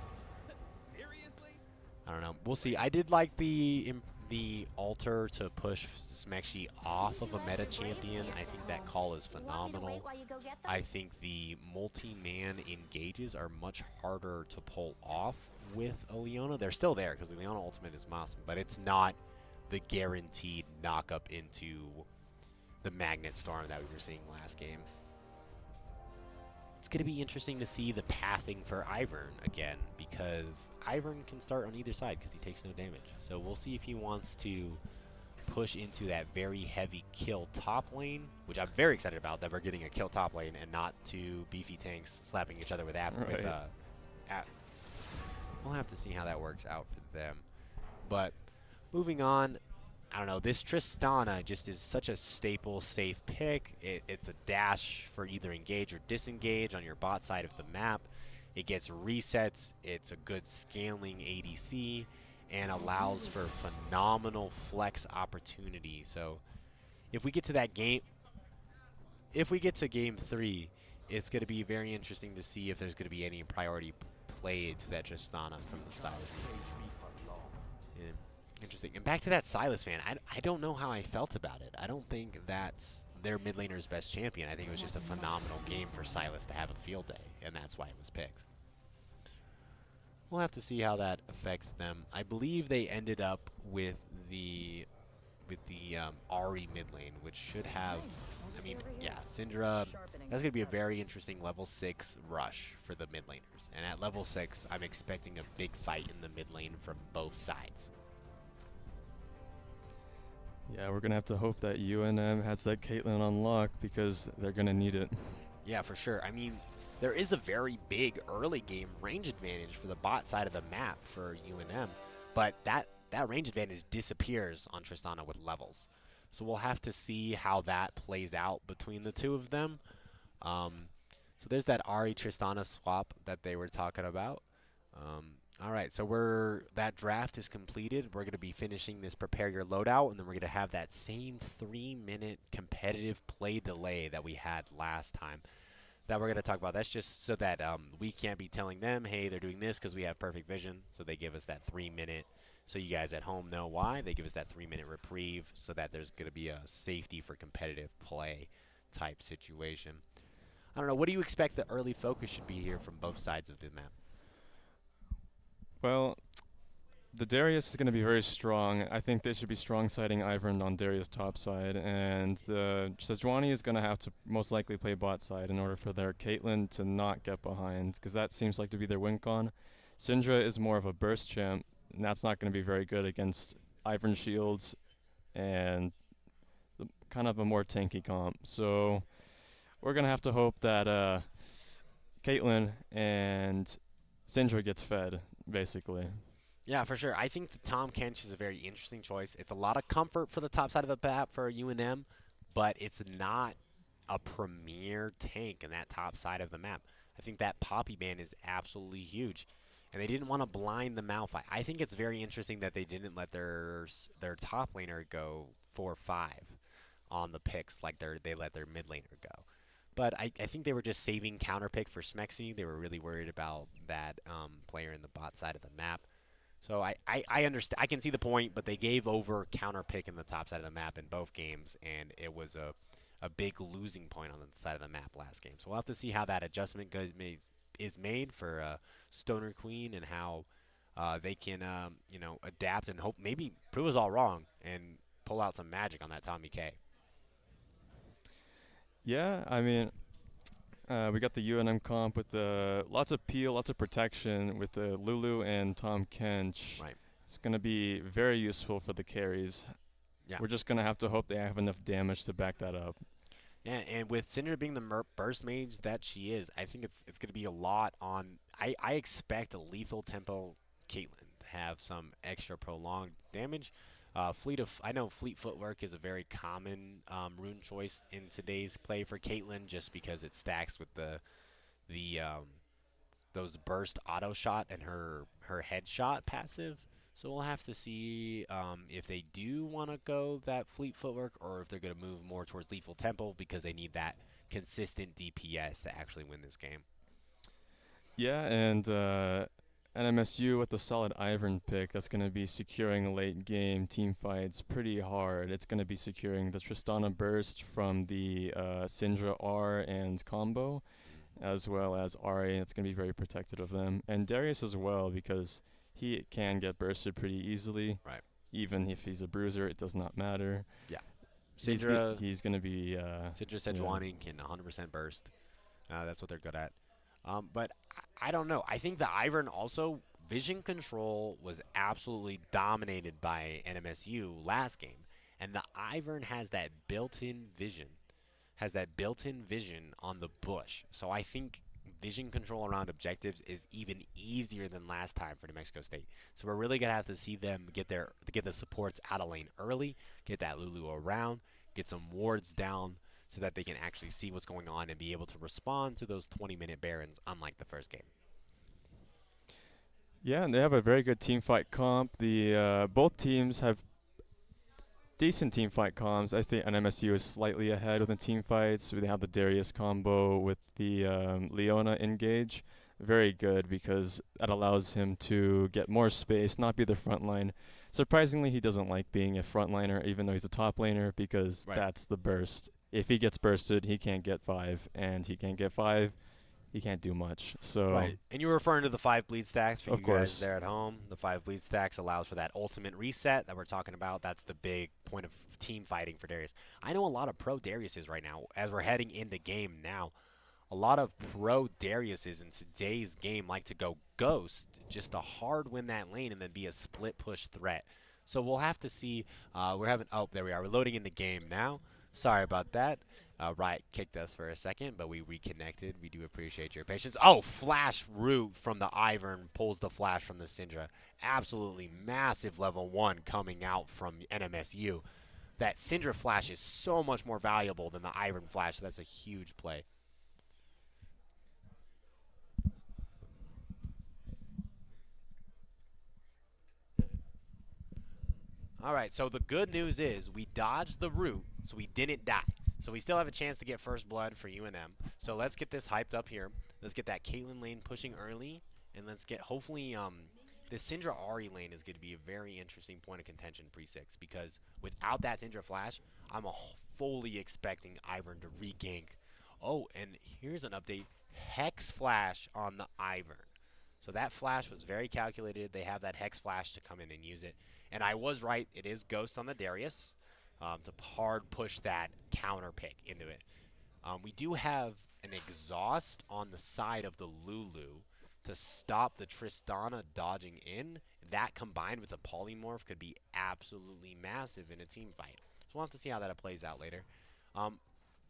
I don't know. We'll see. I did like the alter to push Smexy off of a meta champion. I think that call is phenomenal. I think the multi-man engages are much harder to pull off with a Leona. They're still there because the Leona ultimate is awesome, but it's not the guaranteed knock up into the Magnet Storm that we were seeing last game. It's going to be interesting to see the pathing for Ivern again, because Ivern can start on either side because he takes no damage. So we'll see if he wants to push into that very heavy kill top lane, which I'm very excited about, that we're getting a kill top lane and not two beefy tanks slapping each other with we'll have to see how that works out for them. But moving on, I don't know, this Tristana just is such a staple, safe pick. It's a dash for either engage or disengage on your bot side of the map. It gets resets. It's a good scaling ADC and allows for phenomenal flex opportunity. So if we get to that game, if we get to game 3, it's going to be very interesting to see if there's going to be any priority played to that Tristana from the side. Yeah. Interesting. And back to that Sylas fan, I don't know how I felt about it. I don't think that's their mid laner's best champion. I think it was just a phenomenal game for Sylas to have a field day, and that's why it was picked. We'll have to see how that affects them. I believe they ended up with the Ahri mid lane, which should have, I mean, yeah, Syndra. That's going to be a very interesting level 6 rush for the mid laners. And at level 6, I'm expecting a big fight in the mid lane from both sides. Yeah, we're gonna have to hope that UNM has that Caitlyn on lock because they're gonna need it. Yeah, for sure. I mean, there is a very big early game range advantage for the bot side of the map for UNM, but that range advantage disappears on Tristana with levels. So we'll have to see how that plays out between the two of them. So there's that Ahri Tristana swap that they were talking about. All right, so that draft is completed. We're going to be finishing this prepare your loadout, and then we're going to have that same 3-minute competitive play delay that we had last time that we're going to talk about. That's just so that we can't be telling them, hey, they're doing this because we have perfect vision. So they give us that 3-minute, so you guys at home know why. They give us that 3-minute reprieve so that there's going to be a safety for competitive play type situation. I don't know. What do you expect the early focus should be here from both sides of the map? Well, the Darius is going to be very strong. I think they should be strong siding Ivern on Darius top side, and the Sejuani is going to have to most likely play bot side in order for their Caitlyn to not get behind, because that seems like to be their win con. Syndra is more of a burst champ, and that's not going to be very good against Ivern shields and kind of a more tanky comp. So we're going to have to hope that Caitlyn and Syndra gets fed, basically. Yeah, for sure. I think the Tom Kench is a very interesting choice. It's a lot of comfort for the top side of the map for UNM, but it's not a premier tank in that top side of the map. I think that Poppy ban is absolutely huge, and they didn't want to blind the Malphite. I think it's very interesting that they didn't let their top laner go 4-5 on the picks like they let their mid laner go. But I think they were just saving counter pick for Smexy. They were really worried about that player in the bot side of the map. So I understand. I can see the point, but they gave over counter pick in the top side of the map in both games, and it was a big losing point on the side of the map last game. So we'll have to see how that adjustment is made for Stoner Queen and how they can adapt and hope maybe prove us all wrong and pull out some magic on that Tommy K. Yeah, I mean, we got the UNM comp with the lots of peel, lots of protection with the Lulu and Tom Kench. Right. It's going to be very useful for the carries. Yeah. We're just going to have to hope they have enough damage to back that up. Yeah, and with Syndra being the burst mage that she is, I think it's going to be a lot on. I expect a lethal tempo Caitlyn to have some extra prolonged damage. I know Fleet Footwork is a very common rune choice in today's play for Caitlyn, just because it stacks with the those burst auto shot and her headshot passive. So we'll have to see if they do want to go that fleet footwork or if they're going to move more towards lethal tempo because they need that consistent DPS to actually win this game. Yeah, and NMSU with the solid Ivern pick, that's going to be securing late game team fights pretty hard. It's going to be securing the Tristana burst from the Syndra R and combo, as well as Ari. It's going to be very protected of them. And Darius as well, because he can get bursted pretty easily. Right. Even if he's a bruiser, it does not matter. Yeah. He's going to be... Syndra Sejuani can 100% burst. That's what they're good at. But I don't know. I think the Ivern also, vision control was absolutely dominated by NMSU last game. And the Ivern has that built-in vision on the bush. So I think vision control around objectives is even easier than last time for New Mexico State. So we're really gonna have to see them get the supports out of lane early, get that Lulu around, get some wards down so that they can actually see what's going on and be able to respond to those 20-minute Barons, unlike the first game. Yeah, and they have a very good team fight comp. The both teams have decent team fight comps. I think NMSU is slightly ahead with the team fights. They have the Darius combo with the Leona engage. Very good because that allows him to get more space, not be the front line. Surprisingly, he doesn't like being a frontliner, even though he's a top laner, because that's the burst. If he gets bursted, he can't get 5, and he can't get 5, he can't do much. So And you're referring to the 5 bleed stacks for Of you course. guys there at home. The 5 bleed stacks allows for that ultimate reset that we're talking about. That's the big point of team fighting for Darius. I know a lot of pro Dariuses right now as we're heading in the game now. A lot of pro Dariuses in today's game like to go ghost just to hard win that lane and then be a split push threat. So we'll have to see. There we are. We're loading in the game now. Sorry about that. Riot kicked us for a second, but we reconnected. We do appreciate your patience. Oh, flash root from the Ivern pulls the flash from the Syndra. Absolutely massive level 1 coming out from NMSU. That Syndra flash is so much more valuable than the Ivern flash, so that's a huge play. All right, so the good news is we dodged the root, so we didn't die. So we still have a chance to get first blood for UNM. So let's get this hyped up here. Let's get that Caitlyn lane pushing early, and let's get hopefully this Syndra Ari lane is going to be a very interesting point of contention pre-6 because without that Syndra flash, I'm fully expecting Ivern to regank. Oh, and here's an update. Hex flash on the Ivern. So that flash was very calculated. They have that Hex flash to come in and use it. And I was right. It is Ghost on the Darius to hard push that counter pick into it. We do have an exhaust on the side of the Lulu to stop the Tristana dodging in. That combined with a polymorph could be absolutely massive in a team fight. So we'll have to see how that plays out later.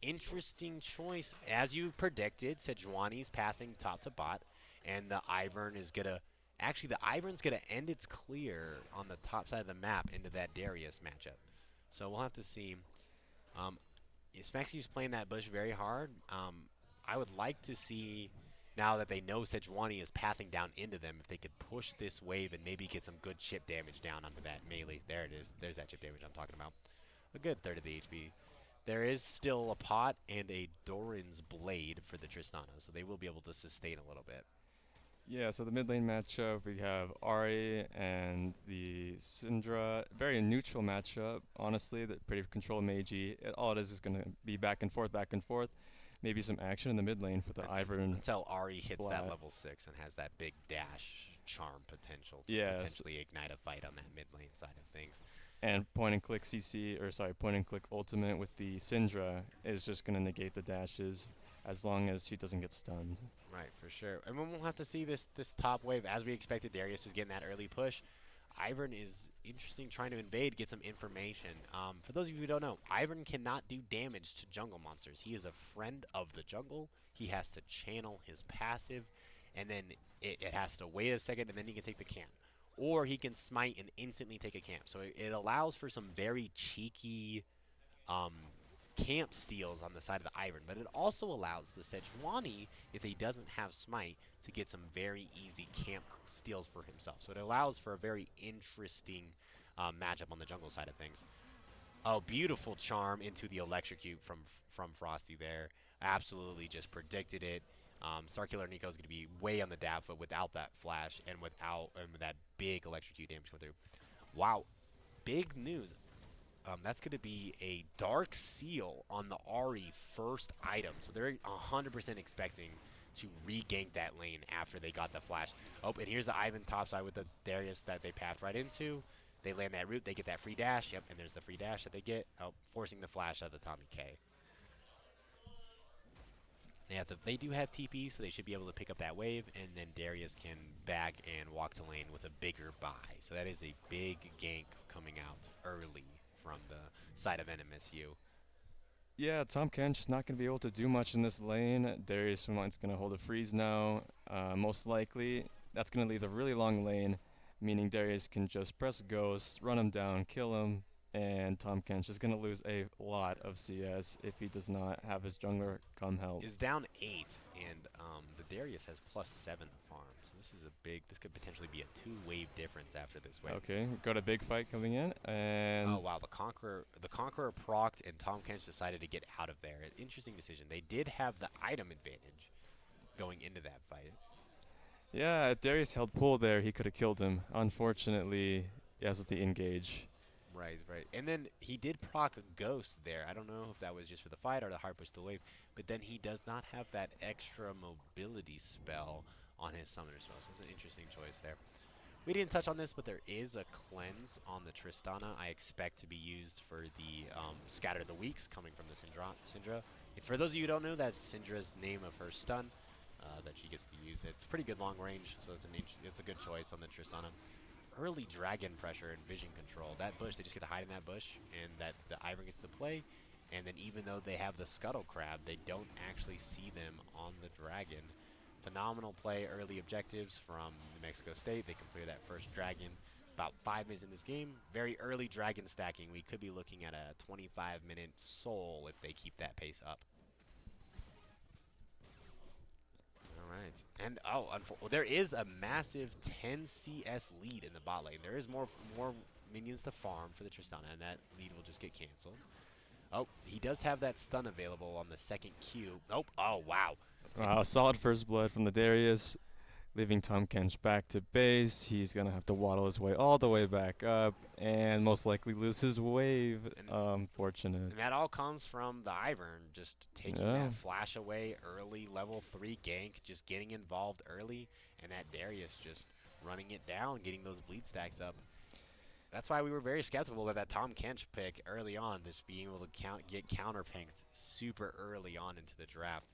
Interesting choice. As you predicted, Sejuani's pathing top to bot. And the Ivern is going to... Actually, the Ivern's going to end its clear on the top side of the map into that Darius matchup. So we'll have to see. Smexy's playing that bush very hard. I would like to see, now that they know Sejuani is pathing down into them, if they could push this wave and maybe get some good chip damage down onto that melee. There it is. There's that chip damage I'm talking about. A good third of the HP. There is still a pot and a Doran's Blade for the Tristana, so they will be able to sustain a little bit. Yeah, so the mid lane matchup, we have Ari and the Syndra. Very neutral matchup, honestly. That pretty control magey. All it is going to be back and forth, back and forth. maybe some action in the mid lane for the Ivern Until Ari hits that Vlad. level 6 and has that big dash charm potential to Yes, potentially ignite a fight on that mid lane side of things. and point and click CC, or sorry, point and click ultimate with the Syndra is just gonna negate the dashes as long as she doesn't get stunned. Right, for sure. And then we'll have to see this top wave. As we expected, Darius is getting that early push. Ivern is interesting trying to invade, get some information. For those of you who don't know, Ivern cannot do damage to jungle monsters. He is a friend of the jungle. He has to channel his passive, and then it has to wait a second, and then he can take the camp. Or he can smite and instantly take a camp. So it allows for some very cheeky um, camp steals on the side of the Ivern, but it also allows the Sejuani, if he doesn't have Smite, to get some very easy camp steals for himself. So it allows for a very interesting matchup on the jungle side of things. Oh, beautiful charm into the electrocute from Frosty there. Absolutely just predicted it. Starkiller Nico is going to be way on the dab foot without that flash and with that big electrocute damage coming through. Wow, big news. That's going to be a Dark Seal on the Ari first item. So they're 100% expecting to regank that lane after they got the flash. Oh, and here's the Ivan topside with the Darius that they pathed right into. They land that root, they get that free dash. Yep, and there's the free dash that they get. Oh, forcing the flash out of the Tommy K. They do have TP, so they should be able to pick up that wave, and then Darius can back and walk to lane with a bigger buy. So that is a big gank coming out early from the side of NMSU. Yeah, Tom Kench is not going to be able to do much in this lane. Darius Swimon's going to hold a freeze now. Most likely, that's going to leave a really long lane, meaning Darius can just press Ghost, run him down, kill him, and Tom Kench is going to lose a lot of CS if he does not have his jungler come help. Is down 8, and the Darius has +7 to farm. So this could potentially be a 2-wave difference after this wave. Okay, got a big fight coming in, and oh wow, the Conqueror procced, and Tom Kench decided to get out of there. An interesting decision. They did have the item advantage going into that fight. yeah, if Darius held pull there, he could have killed him. Unfortunately, he has the engage. Right, right. And then he did proc a Ghost there. I don't know if that was just for the fight or the hard push to wave, but then he does not have that extra mobility spell on his summoner spell, so it's an interesting choice there. We didn't touch on this, but there is a cleanse on the Tristana I expect to be used for the Scatter the Weeks coming from the Syndra. For those of you who don't know, that's Syndra's name of her stun that she gets to use. It's pretty good long range, so it's a good choice on the Tristana. Early dragon pressure and vision control. That bush, they just get to hide in that bush, and that the Ivern gets to play. And then even though they have the Scuttle Crab, they don't actually see them on the dragon. Phenomenal play, early objectives from New Mexico State. They can clear that first dragon about 5 minutes in this game. Very early dragon stacking. We could be looking at a 25-minute soul if they keep that pace up. All right. And, there is a massive 10 CS lead in the bot lane. There is more minions to farm for the Tristana, and that lead will just get canceled. Oh, he does have that stun available on the second Q. Nope. Oh, wow. Wow, solid first blood from the Darius, leaving Tom Kench back to base. He's going to have to waddle his way all the way back up and most likely lose his wave. Unfortunate. And that all comes from the Ivern just taking that flash away early, level 3 gank, just getting involved early, and that Darius just running it down, getting those bleed stacks up. That's why we were very skeptical about that Tom Kench pick early on, just being able to get counter-pinked super early on into the draft.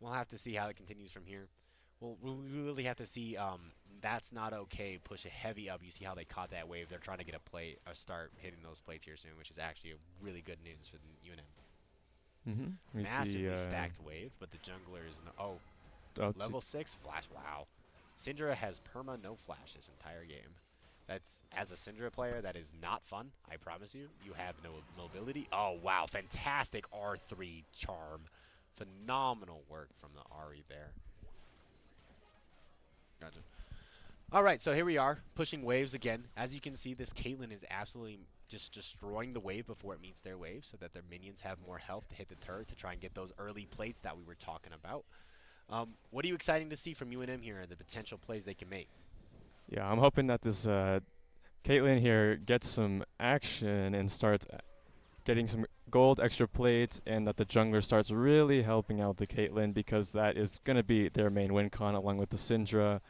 We'll have to see how it continues from here. We really have to see That's Not Okay push a heavy up. You see how they caught that wave. They're trying to get a start hitting those plates here soon, which is actually a really good news for the UNM. Massively stacked wave, but the jungler is level 6 flash. Wow. Syndra has perma no flash this entire game. That's, as a Syndra player, that is not fun. I promise you. You have no mobility. Oh wow, fantastic R3 charm. Phenomenal work from the Ari there. Gotcha. All right, so here we are, pushing waves again. As you can see, this Caitlyn is absolutely just destroying the wave before it meets their wave so that their minions have more health to hit the turret to try and get those early plates that we were talking about. What are you exciting to see from UNM here and the potential plays they can make? Yeah, I'm hoping that this Caitlyn here gets some action and starts getting some gold, extra plates, and that the jungler starts really helping out the Caitlyn because that is going to be their main win con along with the Syndra.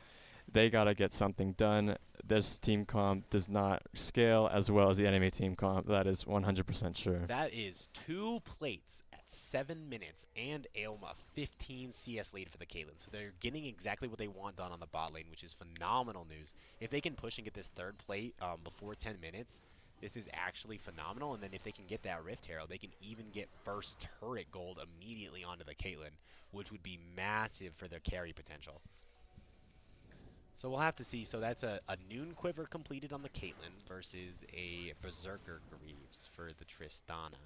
They got to get something done. This team comp does not scale as well as the enemy team comp. That is 100% sure. That is 2 plates at 7 minutes and Aylma 15 CS lead for the Caitlyn. So they're getting exactly what they want done on the bot lane, which is phenomenal news. If they can push and get this third plate before 10 minutes, this is actually phenomenal. And then if they can get that Rift Herald, they can even get first turret gold immediately onto the Caitlyn, which would be massive for their carry potential. So we'll have to see. So that's a Noon Quiver completed on the Caitlyn versus a Berserker Greaves for the Tristana.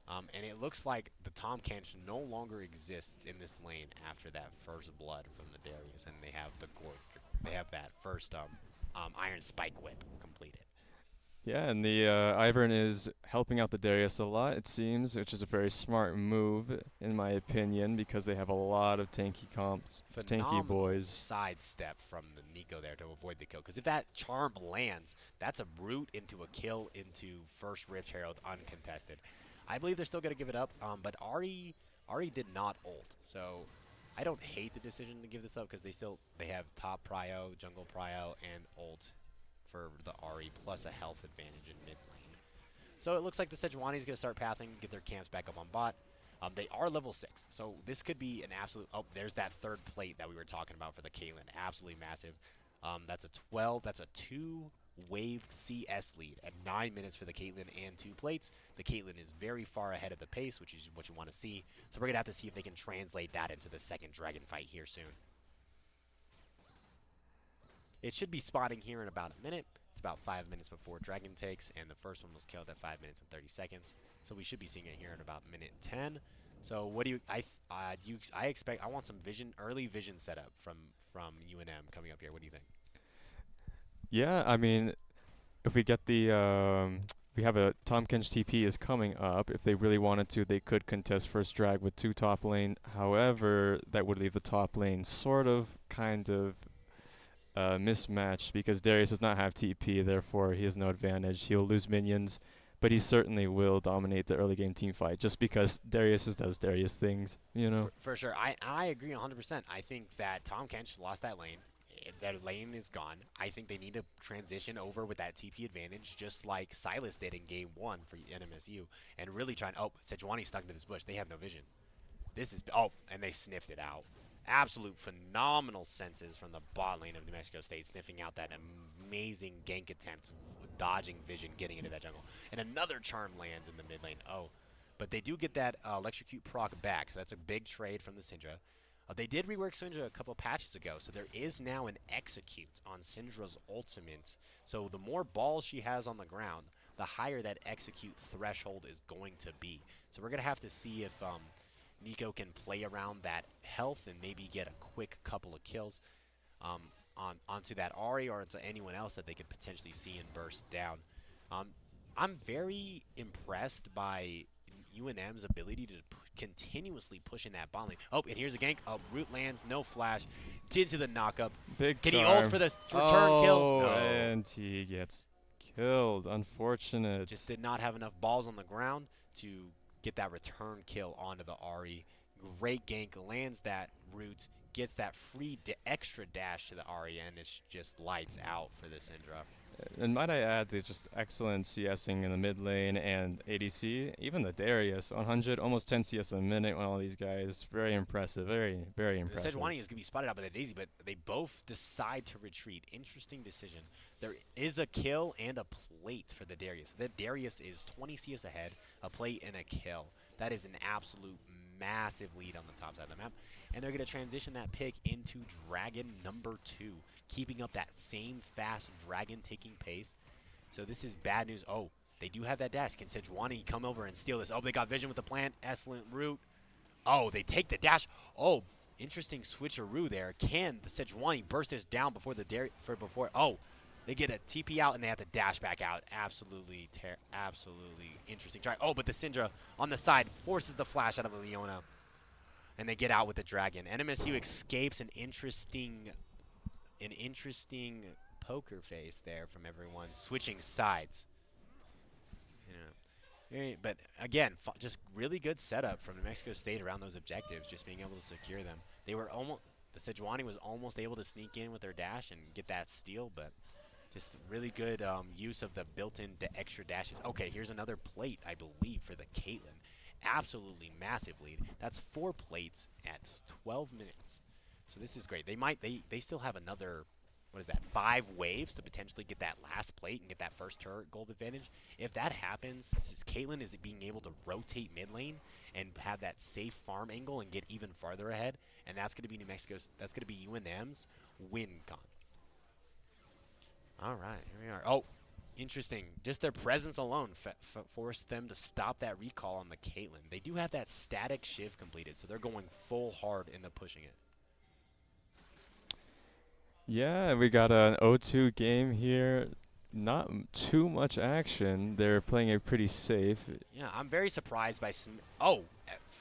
And it looks like the Tahm Kench no longer exists in this lane after that first blood from the Darius, and they have the they have that first Iron Spike Whip completed. Yeah, and the Ivern is helping out the Darius a lot, it seems, which is a very smart move, in my opinion, because they have a lot of tanky comps, Phenomenal tanky boys. sidestep from the Nico there to avoid the kill. Because if that charm lands, that's a root into a kill into first Rift Herald uncontested. I believe they're still going to give it up, but Ari did not ult. So I don't hate the decision to give this up because they have top prio, jungle prio, and ult for the Ari, plus a health advantage in mid lane. So it looks like the Sejuani is going to start pathing, get their camps back up on bot. They are level 6, so this could be an absolute... Oh, there's that third plate that we were talking about for the Caitlyn. Absolutely massive. That's a 12. That's a 2-wave CS lead at 9 minutes for the Caitlyn and 2 plates. The Caitlyn is very far ahead of the pace, which is what you want to see. So we're going to have to see if they can translate that into the second dragon fight here soon. It should be spotting here in about a minute. It's about 5 minutes before Dragon takes, and the first one was killed at 5 minutes and 30 seconds. So we should be seeing it here in about minute 10. So what do you? I expect. I want some early vision setup from UNM coming up here. What do you think? Yeah, I mean, if we get the we have a Tahm Kench TP is coming up. If they really wanted to, they could contest first drag with 2 top lane. However, that would leave the top lane sort of, kind of mismatched because Darius does not have TP, therefore he has no advantage. He'll lose minions, but he certainly will dominate the early game team fight just because Darius does Darius things, you know? For sure. I agree 100%. I think that Tahm Kench lost that lane. That lane is gone. I think they need to transition over with that TP advantage, just like Silas did in game 1 for NMSU, and really try and... Oh, Sejuani stuck into this bush. They have no vision. This is... Oh, and they sniffed it out. Absolute phenomenal senses from the bot lane of New Mexico State, sniffing out that amazing gank attempt, dodging vision, getting into that jungle. And another charm lands in the mid lane. Oh, but they do get that electrocute proc back, so that's a big trade from the Syndra. They did rework Syndra a couple patches ago, so there is now an execute on Syndra's ultimate. So the more balls she has on the ground, the higher that execute threshold is going to be. So we're going to have to see if... Nico can play around that health and maybe get a quick couple of kills onto that Ari or onto anyone else that they could potentially see and burst down. I'm very impressed by UNM's ability to continuously push in that bot lane. Oh, and here's a gank. Oh, root lands, no flash. Into the knockup. Big Can charm. he ult for the return kill? Oh, No. and he gets killed. Unfortunate. Just did not have enough balls on the ground to get that return kill onto the Ari. Great gank, lands that root, gets that free extra dash to the Ari, and it's just lights out for the Syndra. And might I add, there's just excellent CSing in the mid lane and ADC. Even the Darius, 100, almost 10 CS a minute on all these guys. Very impressive. Very, very impressive. The Sejuani is going to be spotted out by the Daisy, but they both decide to retreat. Interesting decision. There is a kill and a plate for the Darius. The Darius is 20 CS ahead, a plate and a kill. That is an absolute massive lead on the top side of the map. And they're going to transition that pick into Dragon number 2, keeping up that same fast Dragon taking pace. So this is bad news. Oh, they do have that dash. Can Sejuani come over and steal this? Oh, they got vision with the plant. Excellent route. Oh, they take the dash. Oh, interesting switcheroo there. Can the Sejuani burst this down before the Oh, they get a TP out and they have to dash back out. Absolutely interesting try. Oh, but the Syndra on the side forces the flash out of Leona. And they get out with the Dragon. NMSU escapes an interesting poker face there from everyone switching sides. Yeah. But again, just really good setup from New Mexico State around those objectives, just being able to secure them. They were almost the Sejuani was almost able to sneak in with their dash and get that steal, but just really good use of the built-in extra dashes. Okay, here's another plate, I believe, for the Caitlyn. Absolutely massive lead. That's 4 plates at 12 minutes. So this is great. They still have another, what is that, 5 waves to potentially get that last plate and get that first turret gold advantage. If that happens, Caitlyn is being able to rotate mid lane and have that safe farm angle and get even farther ahead. And that's going to be New Mexico's, that's going to be UNM's win con. All right, here we are. Oh, interesting. Just their presence alone forced them to stop that recall on the Caitlyn. They do have that static shiv completed, so they're going full hard into pushing it. Yeah, we got an 0-2 game here. Not too much action. They're playing it pretty safe. Yeah, I'm very surprised by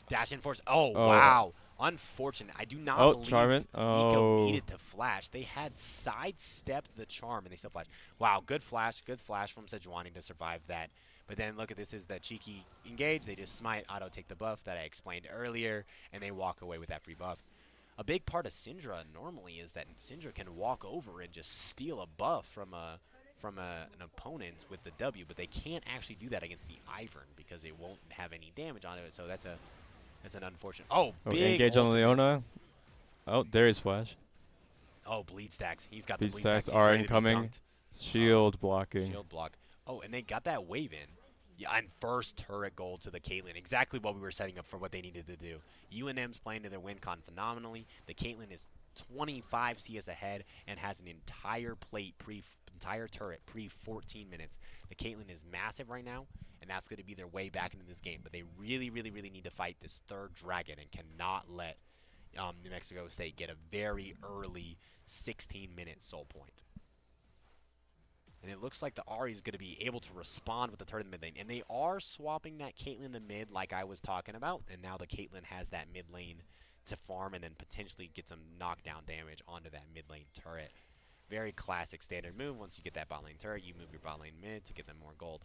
dash in force. Oh, Oh, wow. Unfortunate. I do not believe Charmin. Nico needed to flash. They had sidestepped the charm, and they still flashed. Wow, good flash from Sejuani to survive that. But then look at this is the cheeky engage. They just smite, auto take the buff that I explained earlier, and they walk away with that free buff. A big part of Syndra normally is that Syndra can walk over and just steal a buff from an opponent with the W, but they can't actually do that against the Ivern because it won't have any damage on it. So that's an unfortunate. Oh, big engage on ultimate. Leona. Oh, there is flash. Oh, bleed stacks. He's got Bleed the bleed stacks. stacks He's are ready to be incoming. dunked. Shield blocking. Shield block. Oh, and they got that wave in. Yeah, and first turret gold to the Caitlyn. Exactly what we were setting up for what they needed to do. UNM's playing to their win con phenomenally. The Caitlyn is 25 CS ahead and has an entire entire turret pre 14 minutes. The Caitlyn is massive right now, and that's going to be their way back into this game. But they really, really, really need to fight this third dragon and cannot let New Mexico State get a very early 16-minute soul point. And it looks like the Ahri is going to be able to respond with the turret in the mid lane. And they are swapping that Caitlyn to mid like I was talking about. And now the Caitlyn has that mid lane to farm and then potentially get some knockdown damage onto that mid lane turret. Very classic standard move. Once you get that bot lane turret, you move your bot lane mid to get them more gold.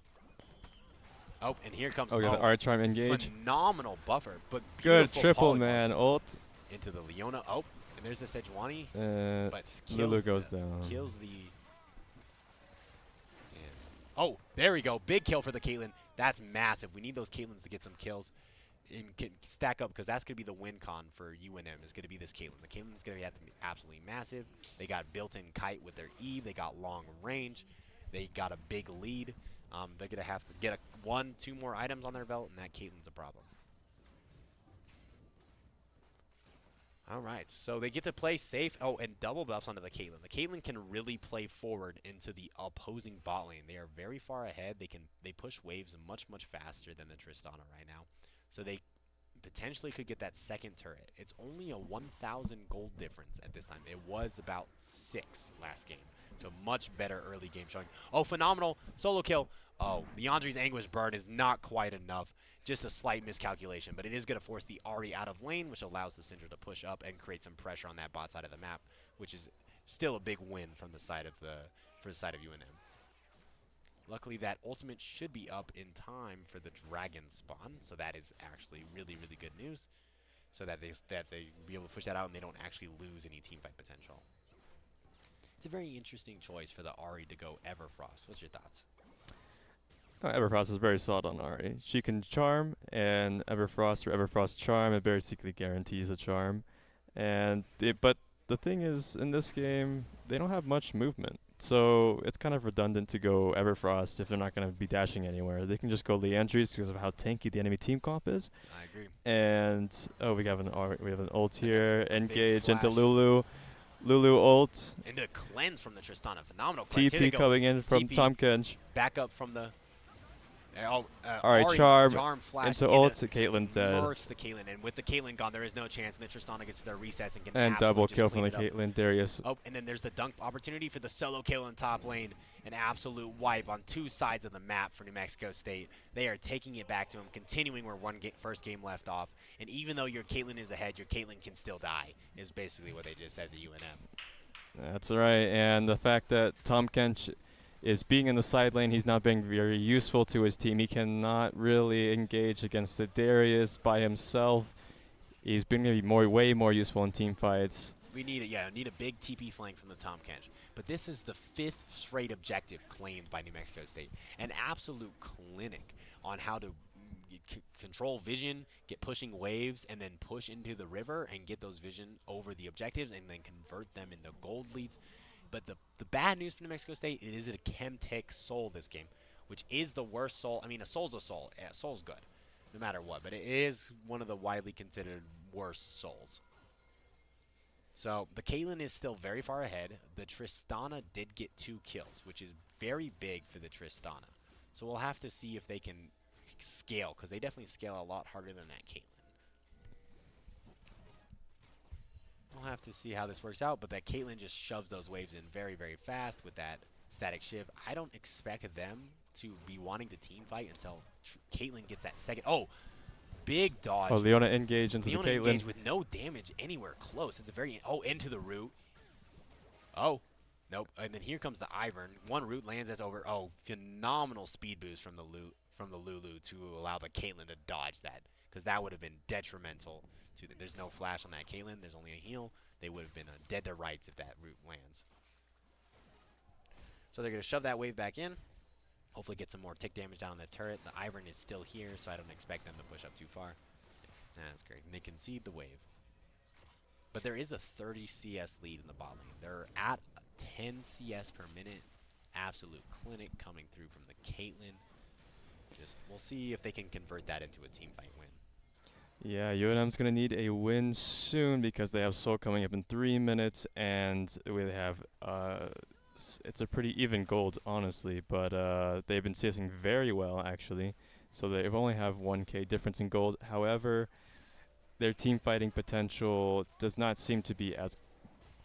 Oh, and here comes Oh, yeah, the Archarm engage. Phenomenal buffer, but Good beautiful triple polymorph man ult. into the Leona. Oh, and there's the Sejuani, but Lulu goes down. kills the. Oh, there we go. Big kill for the Caitlyn. That's massive. We need those Caitlyns to get some kills and stack up because that's going to be the win con for UNM is going to be this Caitlyn. The Caitlyn's going to have to be absolutely massive. They got built-in kite with their E. They got long range. They got a big lead. They're going to have to get 1-2 more items on their belt, and that Caitlyn's a problem. All right, so they get to play safe. Oh, and double buffs onto the Caitlyn. The Caitlyn can really play forward into the opposing bot lane. They are very far ahead. They push waves much faster than the Tristana right now. So they potentially could get that second turret. It's only a 1,000 gold difference at this time. It was about 6 last game. So much better early game showing. Oh, phenomenal solo kill. Oh, the Andre's Anguish burn is not quite enough. Just a slight miscalculation, but it is going to force the Ahri out of lane, which allows the Syndra to push up and create some pressure on that bot side of the map, which is still a big win from the side of UNM. Luckily, that ultimate should be up in time for the dragon spawn, so that is actually really, really good news. So that they be able to push that out and they don't actually lose any teamfight potential. It's a very interesting choice for the Ahri to go Everfrost. What's your thoughts? Everfrost is very solid on Ahri. She can charm, and Everfrost or Everfrost charm, it basically guarantees a charm. But the thing is, in this game, they don't have much movement. So it's kind of redundant to go Everfrost if they're not going to be dashing anywhere. They can just go Leandries because of how tanky the enemy team comp is. I agree. And we have an ult here. And Engage into Lulu. Lulu ult. Into cleanse from the Tristana. Phenomenal cleanse. TP coming in from Tom Kench. Back up from the. Alright, charm flash into ult to Caitlyn dead. Mercs the Caitlyn, and with the Caitlyn gone, there is no chance. And the Tristana gets their resets and can And double kill from the Caitlyn. Caitlyn. Darius. Oh, and then there's the dunk opportunity for the solo kill in top lane. An absolute wipe on 2 sides of the map for New Mexico State. They are taking it back to him, continuing where first game left off. And even though your Caitlyn is ahead, your Caitlyn can still die, is basically what they just said to UNM. That's right. And the fact that Tom Kench is being in the side lane. He's not being very useful to his team. He cannot really engage against the Darius by himself. He's been going to be way more useful in team fights. We need need a big TP flank from the Tom Kench. But this is the 5th straight objective claimed by New Mexico State. An absolute clinic on how to control vision, get pushing waves, and then push into the river and get those vision over the objectives and then convert them into gold leads. But the bad news for New Mexico State, it is a Chemtech Soul this game, which is the worst Soul. I mean, a Soul's a Soul. Yeah, Soul's good, no matter what. But it is one of the widely considered worst Souls. So the Caitlyn is still very far ahead. The Tristana did get 2 kills, which is very big for the Tristana. So we'll have to see if they can scale, because they definitely scale a lot harder than that Caitlyn. We'll have to see how this works out, but that Caitlyn just shoves those waves in very fast with that static shiv. I don't expect them to be wanting to team fight until Caitlyn gets that second. Oh, big dodge. Oh, Leona engaged into Leona the Caitlyn. engaged with no damage anywhere close. It's a very into the root. Oh, nope. And then here comes the Ivern. One root lands. That's over. Oh, phenomenal speed boost from the Lulu to allow the Caitlyn to dodge that, because that would have been detrimental to them. There's no flash on that Caitlyn. There's only a heal. They would have been dead to rights if that root lands. So they're going to shove that wave back in. Hopefully get some more tick damage down on the turret. The Ivern is still here, so I don't expect them to push up too far. That's great. And they concede the wave. But there is a 30 CS lead in the bot lane. They're at 10 CS per minute. Absolute clinic coming through from the Caitlyn. We'll see if they can convert that into a team fight win. Yeah, UNM's going to need a win soon because they have Soul coming up in 3 minutes, and we have it's a pretty even gold, honestly, but they've been CSing very well, actually. So they only have 1k difference in gold. However, their team fighting potential does not seem to be as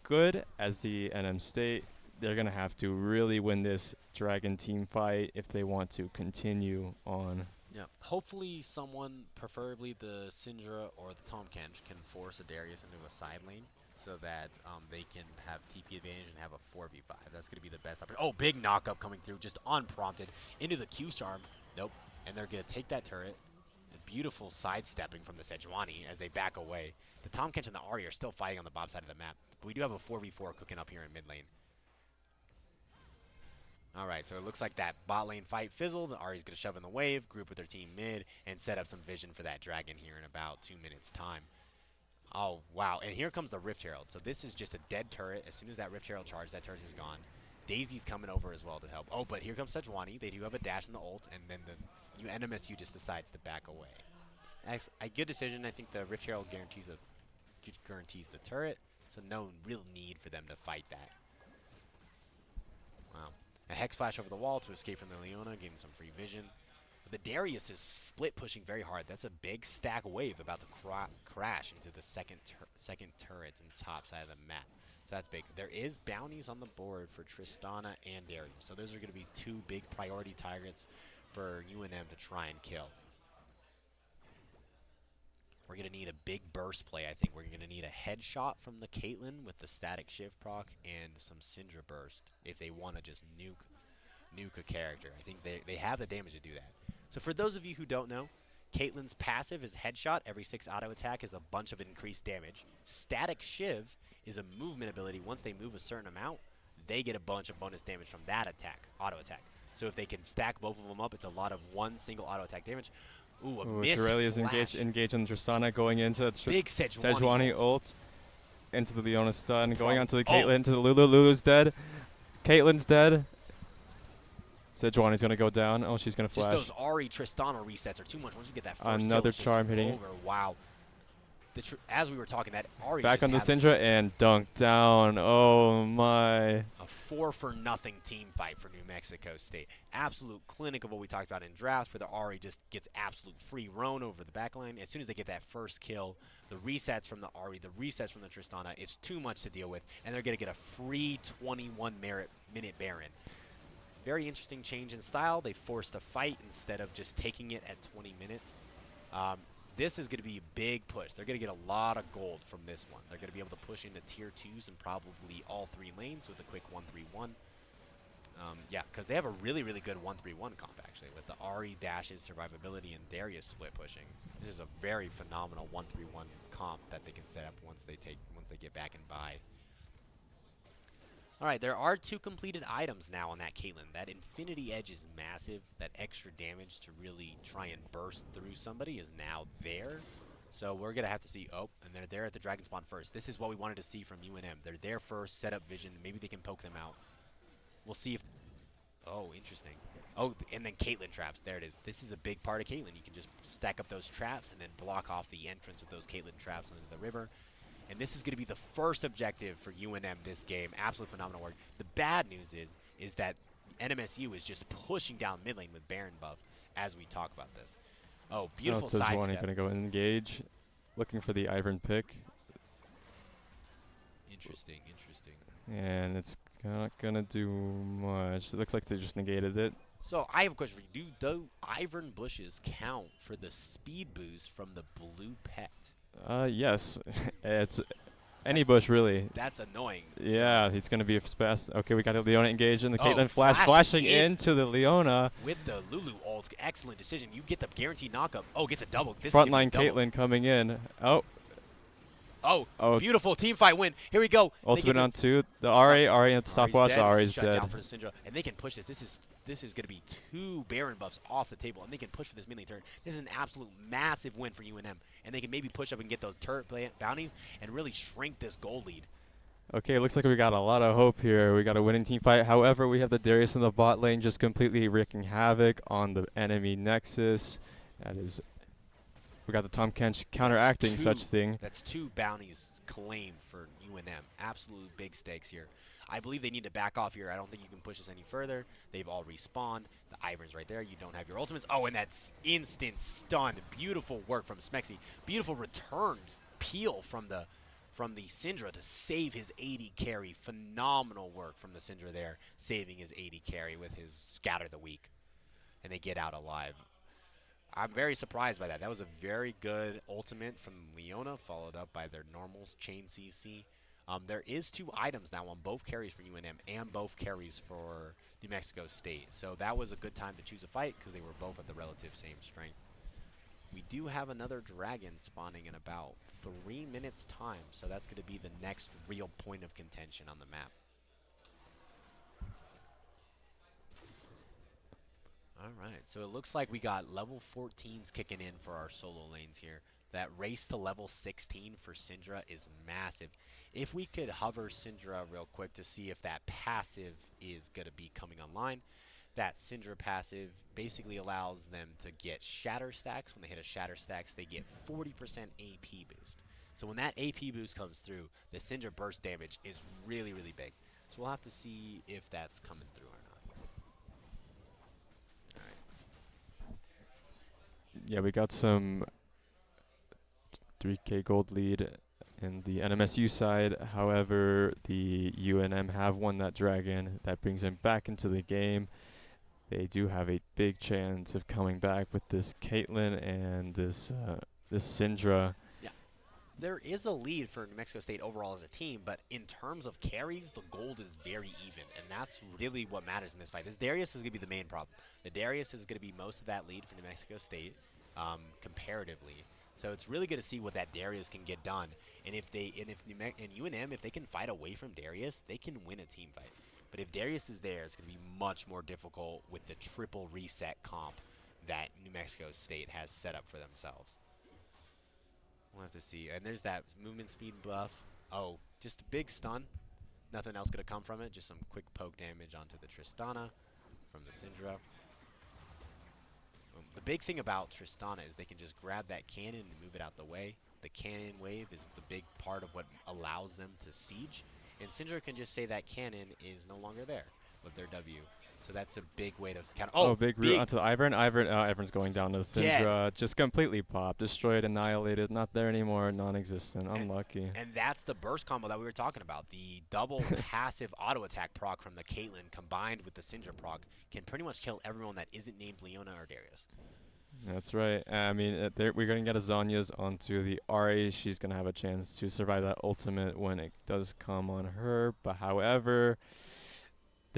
good as the NM State. They're going to have to really win this Dragon team fight if they want to continue on. Yeah, hopefully someone, preferably the Syndra or the Tom Kench, can force a Darius into a side lane so that they can have TP advantage and have a 4v5. That's going to be the best opportunity. Oh, big knock-up coming through, just unprompted, into the Q-Charm. Nope, and they're going to take that turret. A beautiful sidestepping from the Sejuani as they back away. The Tom Kench and the Ahri are still fighting on the Bob side of the map, but we do have a 4v4 cooking up here in mid lane. Alright, so it looks like that bot lane fight fizzled. Ahri's going to shove in the wave, group with their team mid, and set up some vision for that dragon here in about 2 minutes' time. Oh, wow. And here comes the Rift Herald. So this is just a dead turret. As soon as that Rift Herald charges, that turret is gone. Daisy's coming over as well to help. Oh, but here comes Sejuani. They do have a dash in the ult, and then the NMSU just decides to back away. A good decision. I think the Rift Herald guarantees the turret, so no real need for them to fight that. Wow. A Hex Flash over the wall to escape from the Leona, getting some free vision. But the Darius is split pushing very hard. That's a big stack wave about to crash into the second turret and top side of the map. So that's big. There is bounties on the board for Tristana and Darius. So those are going to be 2 big priority targets for UNM to try and kill. We're going to need a big burst play, I think. We're going to need a headshot from the Caitlyn with the static shift proc and some Syndra burst if they want to just nuke a character. I think they have the damage to do that. So for those of you who don't know, Caitlyn's passive is headshot. Every 6 auto attack is a bunch of increased damage. Static shiv is a movement ability. Once they move a certain amount, they get a bunch of bonus damage from that auto attack. So if they can stack both of them up, it's a lot of one single auto attack damage. Ooh, a missed Shirley's flash. engaged on Tristana, going into Big Sejuani Sejuani ult. ult. Into the Leona stun, going onto the Oh. Caitlyn, into the Lulu. Lulu's dead. Caitlyn's dead. Sejuani's going to go down. Oh, she's going to flash. Just those Ahri Tristana resets are too much. Once you get that first Another kill, it's just charm hitting. over. Wow. As we were talking, that Ahri Back just on the had Syndra and dunked down. Oh my. a 4-for-0 team fight for New Mexico State. Absolute clinic of what we talked about in draft, where the Ahri just gets absolute free roam over the backline. As soon as they get that first kill, the resets from the Ahri, the resets from the Tristana, it's too much to deal with, and they're going to get a free 21-minute Baron. Very interesting change in style. They forced a fight instead of just taking it at 20 minutes. This is going to be a big push. They're going to get a lot of gold from this one. They're going to be able to push into tier 2s and probably all 3 lanes with a quick 1-3-1. Yeah, because they have a really, really good 1-3-1 comp, actually, with the Ari, dashes, survivability, and Darius split pushing. This is a very phenomenal 1-3-1 comp that they can set up once they get back and buy. All right, there are 2 completed items now on that Caitlyn. That Infinity Edge is massive. That extra damage to really try and burst through somebody is now there. So we're going to have to see, oh, and they're there at the Dragon Spawn first. This is what we wanted to see from UNM. They're there first, set up vision. Maybe they can poke them out. We'll see if, oh, interesting. Oh, and then Caitlyn traps. There it is. This is a big part of Caitlyn. You can just stack up those traps and then block off the entrance with those Caitlyn traps into the river. And this is going to be the first objective for UNM this game. Absolutely phenomenal work. The bad news is that NMSU is just pushing down mid lane with Baron buff as we talk about this. Oh, beautiful sidestep. One going to go engage, looking for the Ivern pick. Interesting, interesting. And it's not going to do much. It looks like they just negated it. So I have a question for you. Do Ivern bushes count for the speed boost from the blue pet? Yes. It's any bush, really. That's annoying. Yeah, he's going to be fast. Okay, we got the Leona engaged in the Caitlyn flashing into the Leona. With the Lulu ult, excellent decision. You get the guaranteed knockup. Oh, gets a double. Frontline Caitlyn coming in. Oh, beautiful team fight win. Here we go. Ultimate on 2. The Ari at the stopwatch. Ari's dead. dead. Down for the Syndra, and they can push this. This is going to be 2 Baron buffs off the table, and they can push for this mid lane turn. This is an absolute massive win for UNM, and they can maybe push up and get those turret bounties and really shrink this gold lead. Okay, looks like we got a lot of hope here. We got a winning team fight. However, we have the Darius in the bot lane just completely wreaking havoc on the enemy Nexus. We got the Tom Kench counteracting such thing. That's 2 bounties claimed for UNM. Absolute big stakes here. I believe they need to back off here. I don't think you can push this any further. They've all respawned. The Ivern's right there. You don't have your ultimates. Oh, and that's instant stun. Beautiful work from Smexy. Beautiful return peel from the Syndra to save his 80 carry. Phenomenal work from the Syndra there, saving his 80 carry with his Scatter the Weak. And they get out alive. I'm very surprised by that. That was a very good ultimate from Leona, followed up by their normals, Chain CC. There is 2 items now on both carries for UNM and both carries for New Mexico State. So that was a good time to choose a fight because they were both at the relative same strength. We do have another dragon spawning in about 3 minutes time. So that's going to be the next real point of contention on the map. Alright, so it looks like we got level 14s kicking in for our solo lanes here. That race to level 16 for Syndra is massive. If we could hover Syndra real quick to see if that passive is going to be coming online. That Syndra passive basically allows them to get shatter stacks. When they hit a shatter stacks, they get 40% AP boost. So when that AP boost comes through, the Syndra burst damage is really, really big. So we'll have to see if that's coming through or not. Yeah, we got some 3K gold lead in the NMSU side. However, the UNM have won that dragon. That brings them back into the game. They do have a big chance of coming back with this Caitlyn and this Syndra. Yeah, there is a lead for New Mexico State overall as a team, but in terms of carries, the gold is very even, and that's really what matters in this fight. This Darius is going to be the main problem. The Darius is going to be most of that lead for New Mexico State, comparatively. So it's really good to see what that Darius can get done. And if UNM, if they can fight away from Darius, they can win a team fight. But if Darius is there, it's going to be much more difficult with the triple reset comp that New Mexico State has set up for themselves. We'll have to see. And there's that movement speed buff. Oh, just a big stun. Nothing else going to come from it. Just some quick poke damage onto the Tristana from the Syndra. The big thing about Tristana is they can just grab that cannon and move it out the way. The cannon wave is the big part of what allows them to siege. And Syndra can just say that cannon is no longer there with their W. So that's a big way to counter. Oh, big root onto the Ivern. Ivern's going down to the Syndra. Just completely popped. Destroyed, annihilated. Not there anymore. Non-existent. Unlucky. And that's the burst combo that we were talking about. The double passive auto attack proc from the Caitlyn combined with the Syndra proc can pretty much kill everyone that isn't named Leona or Darius. That's right. I mean, we're going to get a Zonya's onto the Ari. She's going to have a chance to survive that ultimate when it does come on her. But however,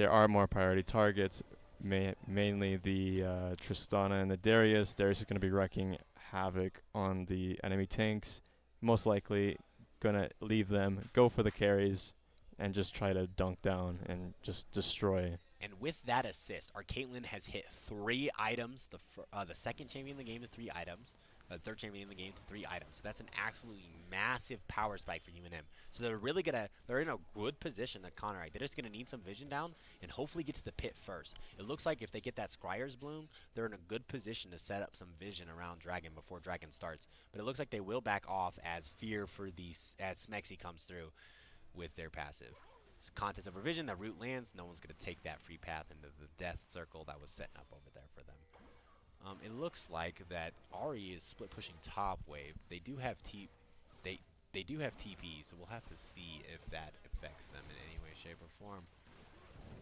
there are more priority targets, mainly the Tristana and the Darius. Darius is going to be wreaking havoc on the enemy tanks. Most likely going to leave them, go for the carries, and just try to dunk down and just destroy. And with that assist, our Caitlyn has hit 3 items. The second champion in the game to 3 items. The third champion in the game to 3 items. So that's an absolutely massive power spike for UNM. So they're in a good position to counteract. They're just gonna need some vision down and hopefully get to the pit first. It looks like if they get that Scryer's Bloom, they're in a good position to set up some vision around Dragon before Dragon starts. But it looks like they will back off as fear for as Smexy comes through with their passive. Contest of revision, that route lands, no one's going to take that free path into the death circle that was setting up over there for them. It looks like that Ari is split pushing top wave. They do have they do have TP, so we'll have to see if that affects them in any way, shape, or form.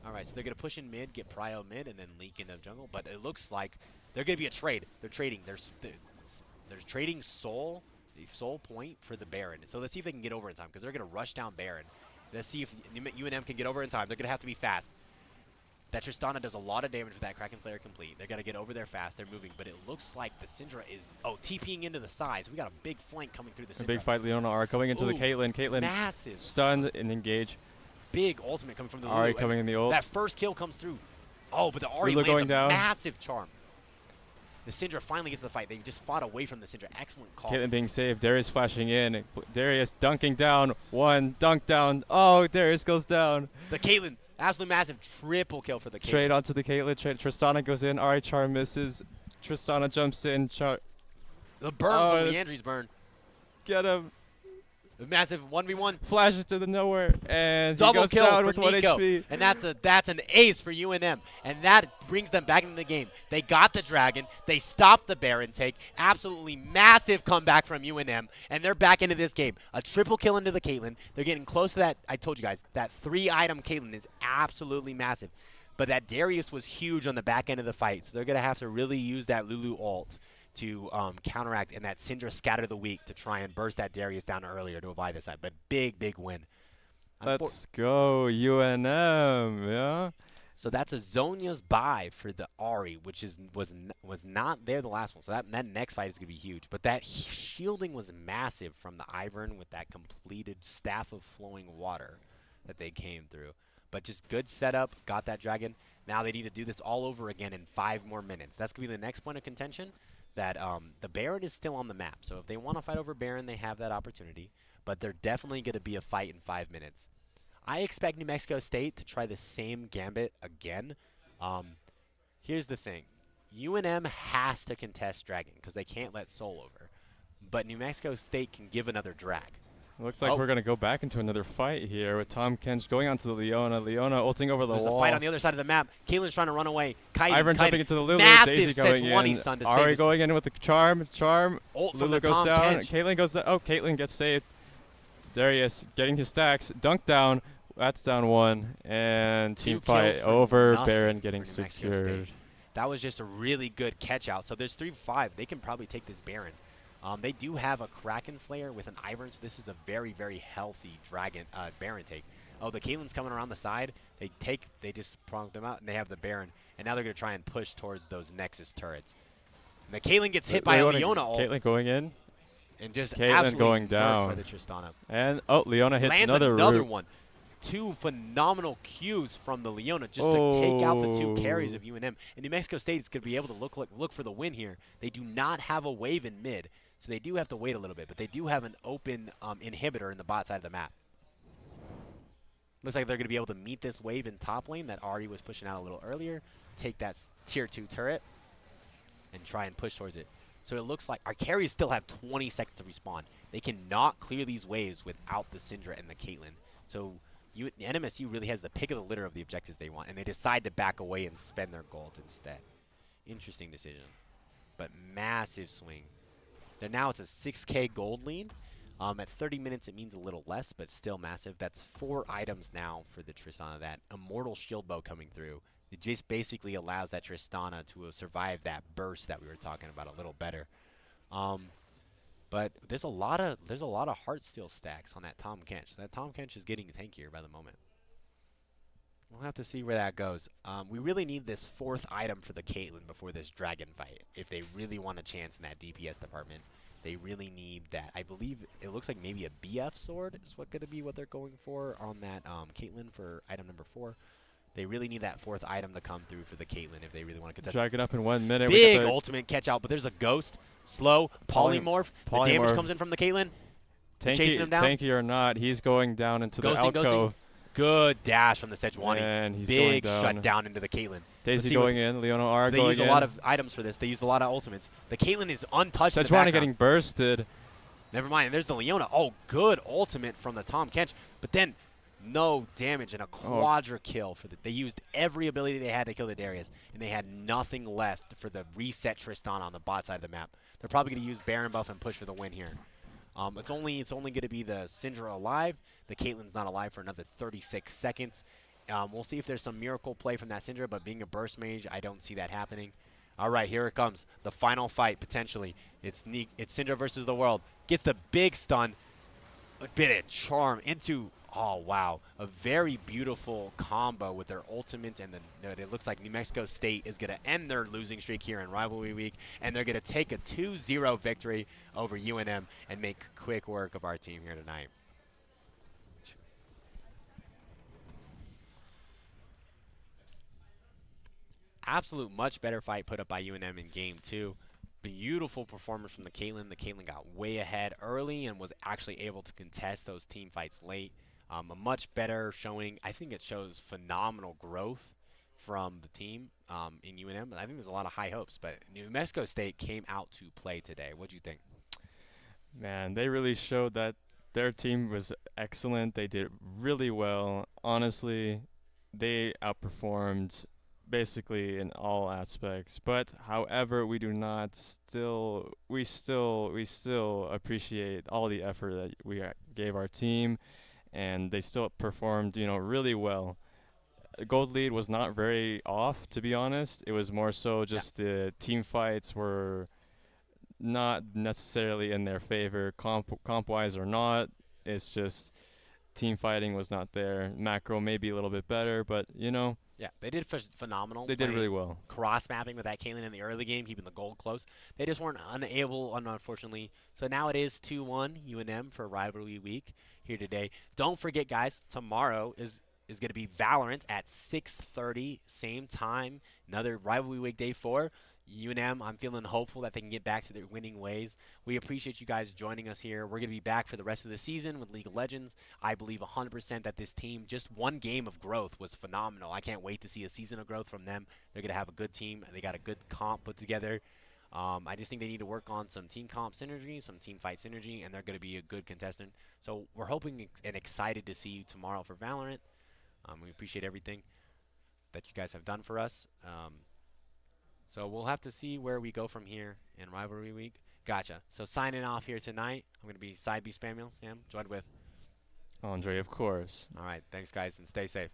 Alright, so they're going to push in mid, get prio mid, and then leak into jungle, but it looks like they're going to be a trade. They're trading. They're trading Soul Point for the Baron. So let's see if they can get over in time, because they're going to rush down Baron. Let's see if UNM can get over in time. They're going to have to be fast. That Tristana does a lot of damage with that Kraken Slayer complete. They're going to get over there fast. They're moving, but it looks like the Syndra is, TPing into the sides. We got a big flank coming through the Syndra. A big fight, Leona are going into the Caitlyn. Caitlyn massive. Stunned and engage. Big ultimate coming from the Ari Lulu. coming in the ult. That first kill comes through. Oh, but the Ari Lulu lands going a down. massive charm. The Syndra finally gets to the fight. They just fought away from the Syndra. Excellent call. Caitlyn being saved. Darius flashing in. Darius dunking down. One dunk down. Oh, Darius goes down. The Caitlyn, absolutely massive triple kill for the Caitlyn. Trade onto the Caitlyn. Tristana goes in. Ari charm misses. Tristana jumps in. The burn from Leandri's burn. Get him. The massive 1v1. Flashes to the nowhere. And Double he goes kill down for with 1 Nico. HP. And that's an ace for UNM. And that brings them back into the game. They got the Dragon. They stopped the Baron take. Absolutely massive comeback from UNM. And they're back into this game. A triple kill into the Caitlyn. They're getting close to that. I told you guys, that 3-item Caitlyn is absolutely massive. But that Darius was huge on the back end of the fight. So they're going to have to really use that Lulu ult to counteract, and that Syndra Scatter the Weak to try and burst that Darius down earlier to avoid this side. But big win. Let's go, UNM, yeah? So that's a Zhonya's buy for the Ari, which was not there the last one. So that next fight is going to be huge. But that shielding was massive from the Ivern with that completed Staff of Flowing Water that they came through. But just good setup, got that Dragon. Now they need to do this all over again in 5 more minutes. That's going to be the next point of contention. That the Baron is still on the map. So if they want to fight over Baron, they have that opportunity. But they're definitely going to be a fight in 5 minutes. I expect New Mexico State to try the same gambit again. Here's the thing. UNM has to contest Dragon because they can't let Soul over. But New Mexico State can give another drag. Looks like we're going to go back into another fight here with Tom Kench going onto the Leona. Leona ulting over the wall. There's a fight on the other side of the map. Caitlin's trying to run away. Ivern jumping into the Lulu. Massive Daisy going in. Stun to Ari save going in with the charm. Ult from Lulu the goes Tom down. Kench. Caitlyn goes down. Oh, Caitlyn gets saved. Darius getting his stacks. Dunk down. That's down 1. And team fight over. Baron getting secured. That was just a really good catch out. So there's 3-5. They can probably take this Baron. They do have a Kraken Slayer with an Ivern, so this is a very, very healthy Dragon Baron take. Oh, the Caitlyn's coming around the side. They just prong them out, and they have the Baron. And now they're going to try and push towards those Nexus turrets. And the Caitlyn gets hit by a Leona ult. Caitlyn going in. And just Caitlyn going down. By the Tristana. And, Leona hits Lands another one. 2 phenomenal Qs from the Leona just to take out the 2 carries of UNM. And New Mexico State is going to be able to look for the win here. They do not have a wave in mid. So they do have to wait a little bit, but they do have an open inhibitor in the bot side of the map. Looks like they're going to be able to meet this wave in top lane that Ari was pushing out a little earlier, take that tier 2 turret, and try and push towards it. So it looks like our carries still have 20 seconds to respawn. They cannot clear these waves without the Syndra and the Caitlyn. So NMSU really has the pick of the litter of the objectives they want, and they decide to back away and spend their gold instead. Interesting decision, but massive swing. Now it's a 6K gold lead. At 30 minutes, it means a little less, but still massive. That's 4 items now for the Tristana. That Immortal Shield Bow coming through. It just basically allows that Tristana to survive that burst that we were talking about a little better. But there's a lot of Heartsteel stacks on that Tom Kench. So that Tom Kench is getting tankier by the moment. We'll have to see where that goes. We really need this fourth item for the Caitlyn before this dragon fight. If they really want a chance in that DPS department, they really need that. I believe it looks like maybe a BF sword is what going to be what they're going for on that Caitlyn for item number 4. They really need that fourth item to come through for the Caitlyn if they really want to contest. Drag it up in 1 minute. Big ultimate catch out, but there's a ghost. Slow. Polymorph. The damage comes in from the Caitlyn. Chasing him down. Tanky or not, he's going down into the Ghosting, alcove. Good dash from the Sejuani. And he's Big going down. shut down into the Caitlyn. Daisy going in. Leona R They going use in. a lot of items for this. They use a lot of ultimates. The Caitlyn is untouched in the Sejuani background. getting bursted. Never mind. And there's the Leona. Oh, good ultimate from the Tom Kench. But then no damage and a quadra kill. They used every ability they had to kill the Darius, and they had nothing left for the reset Tristan on the bot side of the map. They're probably going to use Baron buff and push for the win here. It's only going to be the Syndra alive. The Caitlyn's not alive for another 36 seconds. We'll see if there's some miracle play from that Syndra, but being a burst mage, I don't see that happening. All right, here it comes. The final fight, potentially. It's Syndra versus the world. Gets the big stun. A bit of charm into, oh, wow. A very beautiful combo with their ultimate, and then it looks like New Mexico State is going to end their losing streak here in Rivalry Week, and they're going to take a 2-0 victory over UNM and make quick work of our team here tonight. Absolute much better fight put up by UNM in Game 2. Beautiful performance from the Caitlyn. The Caitlyn got way ahead early and was actually able to contest those team fights late. A much better showing. I think it shows phenomenal growth from the team in UNM. I think there's a lot of high hopes, but New Mexico State came out to play today. What do you think? Man, they really showed that their team was excellent. They did really well. Honestly, they outperformed basically in all aspects. But however, we still appreciate all the effort that we gave our team, and they still performed, really well. Gold lead was not very off, to be honest. It was more so just the team fights were not necessarily in their favor, comp wise or not. It's just team fighting was not there. Macro maybe a little bit better, but Yeah, they did phenomenal. they did really well. Cross mapping with that Caitlyn in the early game, keeping the gold close. They just weren't unable, unfortunately. So now it is 2-1 UNM for Rivalry Week here today. Don't forget, guys, tomorrow is going to be Valorant at 6:30, same time. Another Rivalry Week Day 4. UNM, I'm feeling hopeful that they can get back to their winning ways. We appreciate you guys joining us here. We're going to be back for the rest of the season with League of Legends. I believe 100% that this team, just one game of growth was phenomenal. I can't wait to see a season of growth from them. They're going to have a good team. They got a good comp put together. I just think they need to work on some team comp synergy, some team fight synergy, and they're going to be a good contestant. So we're hoping and excited to see you tomorrow for Valorant. We appreciate everything that you guys have done for us. So we'll have to see where we go from here in Rivalry Week. Gotcha. So signing off here tonight, I'm going to be Side B Samuel, Sam, joined with Andre, of course. All right. Thanks, guys, and stay safe.